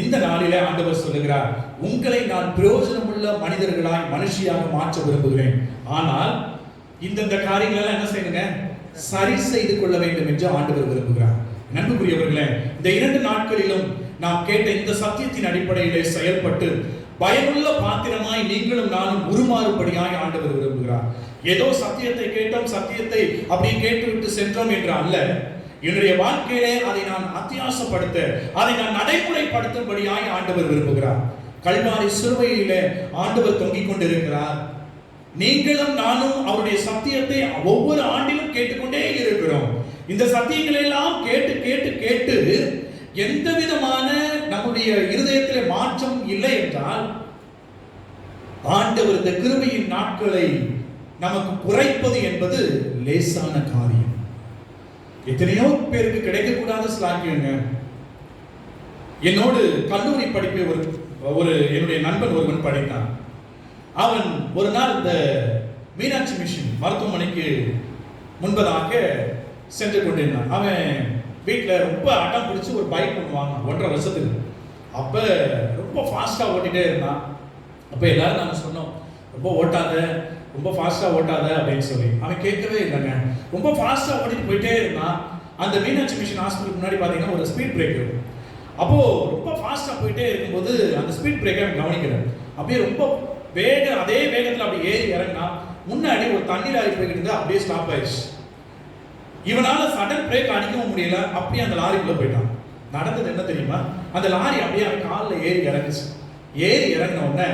S4: இந்த நாளிலே ஆண்டவர் சொல்லுகிறார், உங்களை நான் பிரயோஜனம் உள்ள மனிதர்களாய், மனுஷியாக மாற்ற விரும்புகிறேன். ஆனால் இந்த காரியங்களை என்ன செய்யுங்க? சரி செய்து கொள்ள வேண்டும் என்று ஆண்டவர் விரும்புகிறார். நண்புக்குரியவர்களே, இந்த 2 நாட்களிலும் நாம் கேட்ட இந்த சத்தியத்தின் அடிப்படையிலே செயல்பட்டு பயனுள்ள பாத்திரமாய் நீங்களும் நானும் உருமாறும்படியாய் ஆண்டவர் விரும்புகிறார். ஏதோ சத்தியத்தை கேட்டோம், சத்தியத்தை அப்படியே கேட்டுவிட்டு சென்றோம் என்று அல்ல. என்னுடைய வாழ்க்கையிலே அதை நான் அத்தியாசப்படுத்த, அதை நான் நடைமுறைப்படுத்தும்படியாய் ஆண்டவர் விரும்புகிறார். கல்வாரி சிலுவையிலே ஆண்டவர் தொங்கிக் கொண்டிருக்கிறார். நீங்களும் நானும் அவருடைய சத்தியத்தை ஒவ்வொரு ஆண்டிலும் கேட்டுக்கொண்டே இருக்கிறோம். இந்த சத்தியங்களை எல்லாம் கேட்டு கேட்டு கேட்டு எந்த விதமான நம்முடைய இருதயத்திலே மாற்றம் இல்லை என்றால் ஆண்டவர் இந்த கிருபையின் நாட்களை நமக்கு குறைப்பது என்பது லேசான காரியம். எத்தனையோ பேருக்கு கிடைக்கக்கூடாத ஸ்லாக்கியங்க. என்னோடு கல்லூரி படிப்பை ஒரு என்னுடைய நண்பன் ஒருவன் படித்தான். அவன் ஒரு நாள் இந்த மீனாட்சி மிஷன் மருத்துவமனைக்கு முன்பதாக சென்று கொண்டிருந்தான். அவன் வீட்டில் ரொம்ப அடம் பிடிச்சி ஒரு பைக் ஒன்று வாங்கினான் 1.5 வருஷத்துக்கு. அப்போ ரொம்ப ஃபாஸ்ட்டாக ஓட்டிகிட்டே இருந்தான். அப்போ எல்லாரும் நாங்கள் சொன்னோம், ரொம்ப ஓட்டாத, ரொம்ப ஃபாஸ்ட்டாக ஓட்டாத அப்படின்னு சொல்லி. அவன் கேட்கவே இல்லைங்க. ரொம்ப ஃபாஸ்ட்டாக ஓட்டிட்டு போயிட்டே இருந்தான். அந்த மீனாட்சி மிஷன் ஹாஸ்பிட்டலுக்கு முன்னாடி பார்த்தீங்கன்னா ஒரு ஸ்பீட் பிரேக் இருக்கும். அப்போது ரொம்ப ஃபாஸ்ட்டாக போயிட்டே இருக்கும்போது அந்த ஸ்பீட் பிரேக்கை அவன் கவனிக்கிறான். அப்படியே ரொம்ப அதே வேகத்தில் அப்படி ஏறி இறங்கினா முன்னாடி ஒரு தண்ணி லாரி போய்கிட்டு இருந்தா அப்படியே ஸ்டாப் ஆயிடுச்சு. இவனால சடன் பிரேக் அடிக்கவும் முடியல. அப்படியே அந்த லாரிக்குள்ள போயிட்டான். நடந்தது என்ன தெரியுமா? அந்த லாரி அப்படியே அவன் காலில் ஏறி இறங்குச்சு. ஏறி இறங்கின உடனே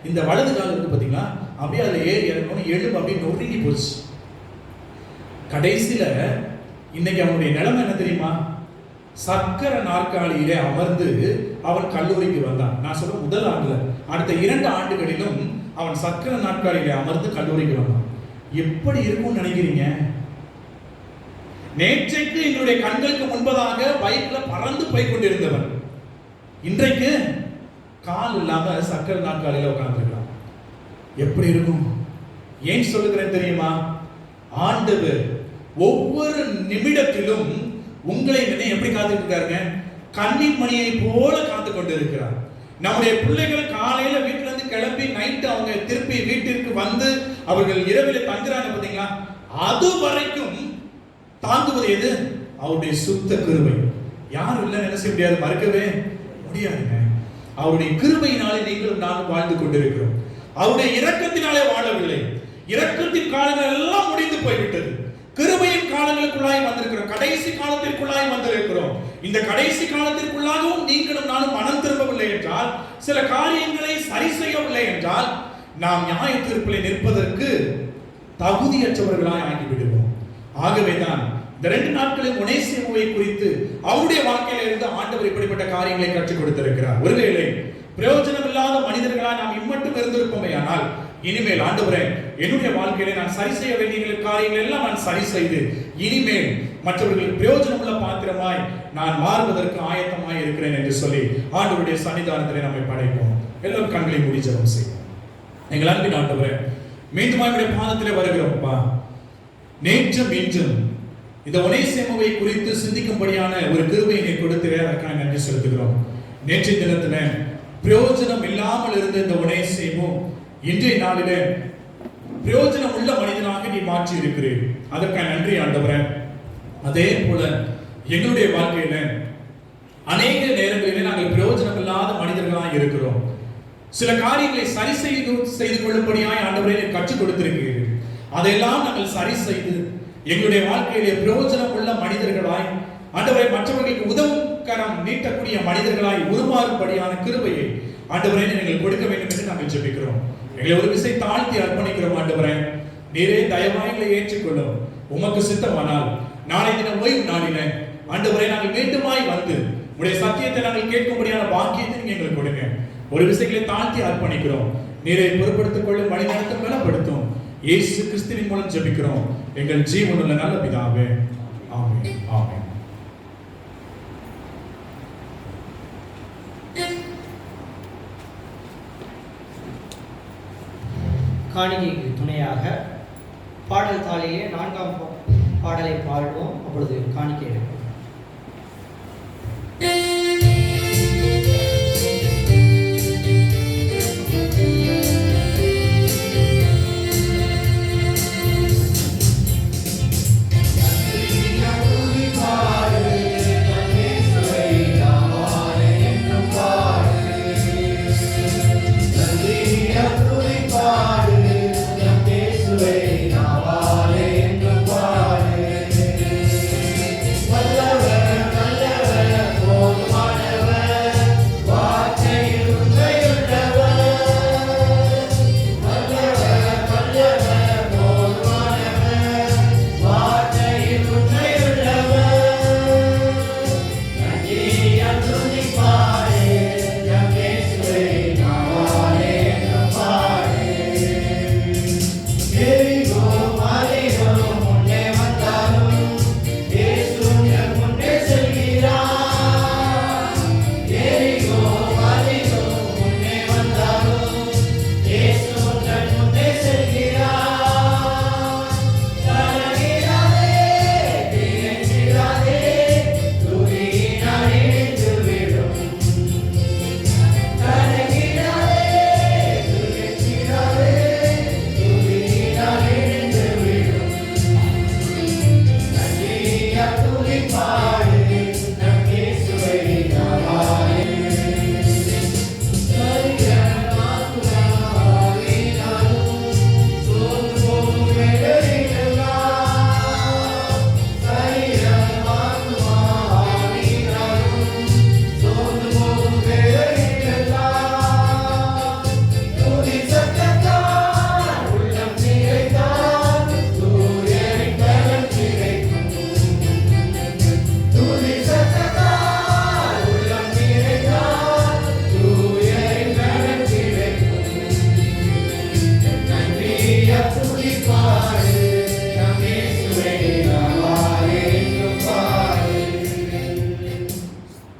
S4: இந்த வலது கால் இருக்கு பார்த்தீங்களா, அப்படியே அதில் ஏறி இறங்கணும், எலும்பு அப்படியே நொறுங்கி போச்சு. கடைசியில இன்னைக்கு அவனுடைய நிலைமை என்ன தெரியுமா? சக்கர நாற்காலியிலே அமர்ந்து அவன் கல்லூரிக்கு வந்தான். நான் சொல்ற முதல் ஆண்டுல, அடுத்த 2 ஆண்டுகளிலும் அவன் சக்கர நாற்காலியிலே அமர்ந்து கல்லூரிக்கு வந்தான். எப்படி இருக்கும்னு நினைக்கிறீங்க? நேற்றைக்கு எங்களுடைய கண்களுக்கு முன்பதாக பைக்ல பறந்து போய் கொண்டிருந்தவன் இன்றைக்கு கால் இல்லாம சக்கர நாற்காலியில உட்கார்ந்துருக்கான். எப்படி இருக்கும்? ஏன் சொல்லுகிறேன் தெரியுமா? ஆண்டவர் ஒவ்வொரு நிமிடத்திலும் உங்களை எப்படி காத்துட்டு இருக்காருங்க? கண்ணின் மணியை போல காத்து கொண்டு இருக்கிறார். நம்முடைய பிள்ளைகள் காலையில வீட்டுல இருந்து கிளம்பி நைட்டு அவங்க திருப்பி வீட்டிற்கு வந்து அவர்கள் இரவில தங்குறாங்க பாத்தீங்களா, அது வரைக்கும் தாங்குவது எது? அவருடைய சுத்த கிருபை. யாரும் இல்லைன்னு என்ன செய்ய முடியாது, மறுக்கவே முடியாதுங்க. அவருடைய கிருபையினாலே நீங்களும் நானும் வாழ்ந்து கொண்டிருக்கிறோம். அவருடைய இரக்கத்தினாலே வாழவில்லை. இரக்கத்தின் காலங்கள் எல்லாம் முடிந்து போய்விட்டது. கிருபையின் காலங்களுக்குள்ளாய் வந்திருக்கிறோம். கடைசி காலத்திற்குள்ளாய் வந்திருக்கிறோம். இந்த கடைசி காலத்திற்குள்ளாகவும் நீங்களும் நானும் மனம் திரும்பவில்லை என்றால், சில காரியங்களை சரி செய்யவில்லை என்றால், நாம் நியாய தீர்ப்பிலே நிற்பதற்கு தகுதியற்றவர்களாய் ஆகிவிடுவோம். ஆகவேதான் இந்த 2 நாட்களில் ஒனேசிமுவை குறித்து அவருடைய வாழ்க்கையில இருந்து ஆண்டவர் இப்படிப்பட்ட காரியங்களை கற்றுக் கொடுத்திருக்கிறார். ஒருவேளை பிரயோஜனம் இல்லாத மனிதர்களாய் நாம் இம்மட்டும் இருந்திருப்போமே, ஆனால் இனிமேல் ஆண்டவரே, என்னுடைய வாழ்க்கையில நான் சரி செய்ய வேண்டிய காரியங்கள் எல்லாம் நான் சரி செய்து இனிமேல் மற்றவர்களுக்கு பிரயோஜனம் உள்ள பாத்திரமாய் நான் மாறுவதற்கு ஆயத்தமாய் இருக்கிறேன் என்று சொல்லி ஆண்டவருடைய சன்னிதானத்திலே நம்மை படைப்போம். எல்லோரும் கண்களை மூடி ஜெபம் செய்வோம். எங்கள் அன்பின் ஆண்டவரே, மீண்டும் அவருடைய பாதத்திலே வருகிறோம்ப்பா. நேற்றும் இன்றும் இந்த ஒனேசிமுவை குறித்து சிந்திக்கும்படியான ஒரு கிருபையை கொடுத்து அதற்காக நன்றி செலுத்துகிறோம். நேற்றைய தினத்தில பிரயோஜனம் இல்லாமல் இருந்த இந்த ஒனேசிமு இன்றைய நாளிலே பிரயோஜனம் உள்ள மனிதனாக நீ மாற்றி இருக்கிறீர். அதற்காக நன்றி ஆண்டவரே. அதே போல எங்களுடைய வாழ்க்கையில அநேக நேரங்களிலே நாங்கள் பிரயோஜனம் இல்லாத மனிதர்களாக இருக்கிறோம். சில காரியங்களை சரி செய்து கொள்ளும்படியாய் ஆண்டவரே கற்றுக் கொடுத்திருக்கிறீர்கள். அதையெல்லாம் நாங்கள் சரி செய்து எங்களுடைய வாழ்க்கையிலே பிரயோஜனம் உள்ள மனிதர்களாய் ஆண்டவரை மற்றவர்களுக்கு உதவும் கரம் நீட்டக்கூடிய மனிதர்களாய் உருமாறும்படியான கிருபையை ஆண்டவரே நீங்கள் கொடுக்க வேண்டும் என்று நாங்கள் ஜெபிக்கிறோம். எங்களை ஒரு விசை தாழ்த்தி அர்ப்பணிக்கிறோம் ஆண்டவரே. நீரே தயவாய் எங்களை ஏற்றுக்கொள்ளும். உமக்கு சித்தமானால் நாளை தினம் ஓய்வு நாளிலே ஆண்டவரே நாங்கள் மீண்டுமாய் வந்து உடைய சத்தியத்தை நாங்கள் கேட்கும்படியான பாக்கியத்தை நீங்க எங்களுக்கு கொடுங்க. ஒரு விசைகளை தாழ்த்தி அர்ப்பணிக்கிறோம். நீரை பொறுப்படுத்திக் கொள்ளும், வழிநடத்தும், பலப்படுத்தும். இயேசு கிறிஸ்துவின் மூலம் ஜெபிக்கிறோம் எங்கள் ஜீவனுள்ள நல்ல பிதாவே. ஆமென். ஆமென்.
S1: காணிக்கைக்கு துணையாக பாடல் தாளிலே 4ஆம் பாடலை பாடுவோம். அப்பொழுது காணிக்கை எடுப்போம்.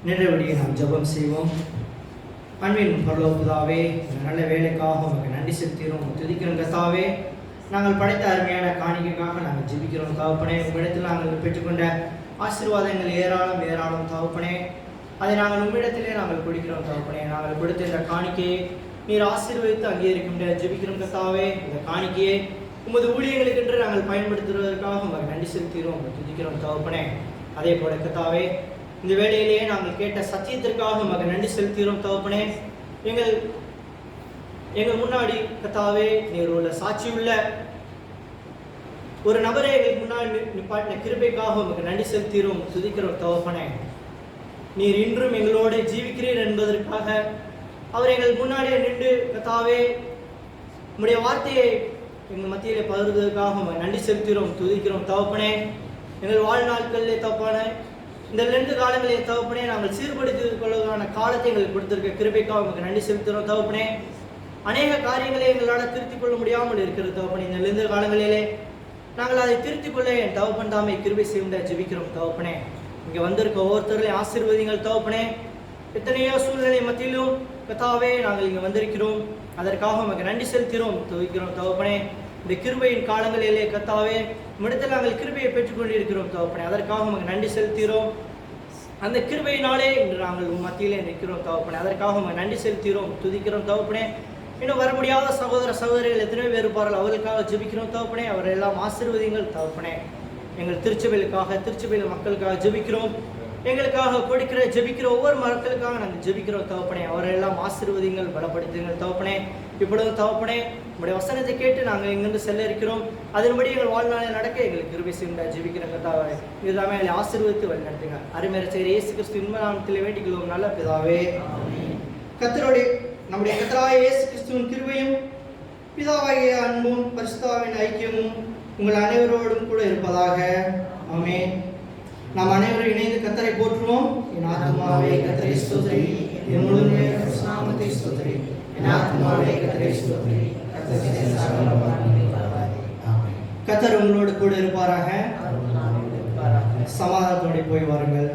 S1: நின்றபடியே நாம் ஜெபம் செய்வோம். அன்பின் பரலோக பிதாவே, நல்ல வேலைக்காக உமக்கு நன்றி செலுத்துகிறோம், துதிக்கிறோம் கர்த்தாவே. நாங்கள் படைத்த அருமையான காணிக்கைக்காக நாங்கள் ஜெபிக்கிறோம் தகப்பனே. உம்மிடத்தில் நாங்கள் பெற்றுக்கொண்ட ஆசீர்வாதங்கள் ஏராளம் ஏராளம் தகப்பனே. அதை நாங்கள் உம்மிடத்திலே நாங்கள் கொடுக்கிறோம் தகப்பனே. நாங்கள் கொடுத்த இந்த காணிக்கையை நீர் ஆசீர்வதித்து அங்கீகரிக்க ஜெபிக்கிறோம் கர்த்தாவே. இந்த காணிக்கையை உமது ஊழியர்களுக்கென்று நாங்கள் பயன்படுத்துவதற்காக உமக்கு நன்றி செலுத்துகிறோம், துதிக்கிறோம் தகப்பனே. அதே போல கர்த்தாவே, இந்த வேளையிலேயே நாங்கள் கேட்ட சத்தியத்திற்காக உமக்கு நன்றி செலுத்துகிறோம் தகப்பனே. எங்கள் முன்னாடி கர்த்தாவே நீர் உள்ள சாட்சியுள்ள ஒரு நபரை எங்களுக்கு முன்னாடி நிப்பாட்டின கிருபைக்காக உமக்கு நன்றி செலுத்துகிறோம், துதிக்கிறோம் தகப்பனே. நீர் இன்றும் எங்களோடு ஜீவிக்கிறீர் என்பதற்காக அவர் எங்கள் முன்னாடியே நின்று கர்த்தாவே உம்முடைய வார்த்தையை எங்கள் மத்தியிலே பகிர்வதற்காக உமக்கு நன்றி செலுத்துகிறோம், துதிக்கிறோம் தகப்பனே. எங்கள் வாழ்நாட்களிலே தகப்பனே, இந்த 2 காலங்களிலே தகப்பனே நாங்கள் சீர்படுத்திக் கொள்வதற்கான காலத்தை எங்களுக்கு கொடுத்திருக்க கிருபைக்காக உமக்கு நன்றி செலுத்துகிறோம் தகப்பனே. அநேக காரியங்களை எங்களால் திருத்திக் கொள்ள முடியாமல் இருக்கிறது தகப்பனே. இந்த 2 காலங்களிலே நாங்கள் அதை திருத்திக் கொள்ள என் தகப்பன் தாமே கிருபை செய்ய ஜெபிக்கிறோம் தகப்பனே. இங்கே வந்திருக்க ஒவ்வொருத்தர்களையும் ஆசீர்வதிங்கள் தகப்பனே. எத்தனையோ சூழ்நிலை மத்தியிலும் கர்த்தாவே நாங்கள் இங்கே வந்திருக்கிறோம், அதற்காக உமக்கு நன்றி செலுத்துகிறோம், துதிக்கிறோம் தகப்பனே. இந்த கிருபையின் காலங்களிலே கர்த்தாவே உம்மிடத்தில் நாங்கள் கிருபையை பெற்றுக்கொண்டிருக்கிறோம் தகப்பனே, அதற்காக உமக்கு நன்றி செலுத்துகிறோம். அந்த கிருபையினாலே இன்று நாங்கள் உன் மத்தியிலே நிற்கிறோம் தகப்பனே, அதற்காக உமக்கு நன்றி செலுத்துகிறோம், துதிக்கிறோம் தகப்பனே. இன்னும் வர முடியாத சகோதர சகோதரிகள் எத்தனையோ பேர் இருப்பார்கள், அவர்களுக்காக ஜெபிக்கிறோம் தகப்பனே. அவரை எல்லாம் ஆசீர்வதிங்கள் தகப்பனே. எங்கள் திருச்சபையில் மக்களுக்காக ஜெபிக்கிறோம், எங்களுக்காக கொடுக்கிற ஜெபிக்கிற ஒவ்வொரு மக்களுக்காக நாங்கள் ஜெபிக்கிறோம் தகப்பனே. அவரெல்லாம் ஆசீர்வதிங்கள், பலப்படுத்துங்கள் தகப்பனே. இப்பொழுது தகப்பனே உங்களுடைய வசனத்தை கேட்டு நாங்கள் இங்கிருந்து செல்ல இருக்கிறோம், அதன்படி எங்கள் வாழ்நாளில் நடக்க எங்களுக்கு கிருபை செய்ய ஜெபிக்கிறோம் கர்த்தாவே. எல்லாமே எங்களை ஆசீர்வதித்து வழிநடத்துங்க. அருமையரசர் இயேசு கிறிஸ்து இன்ப நாமத்தில் வேண்டிக்கிறோம் நல்ல பிதாவே. கர்த்தருடைய நம்முடைய கர்த்தராகிய இயேசு கிறிஸ்துவின் கிருபையும் பிதாவாகிய அன்பும் பரிசுத்தாவின் ஐக்கியமும் உங்கள் அனைவரோடும் கூட இருப்பதாக. ஆமென். நாம் அனைவரும் இணைந்து கர்த்தரை போற்றுவோம். என் ஆத்துமாவே கர்த்தரை ஸ்தோத்திரி, என் முழு நாமத்தை ஸ்தோத்திரி, என் ஆத்துமாவே கர்த்தரை ஸ்தோத்திரி. கர்த்தர் உங்களோடு கூட இருப்பாராக. சமாதானத்தோடு போய் வாருங்கள்.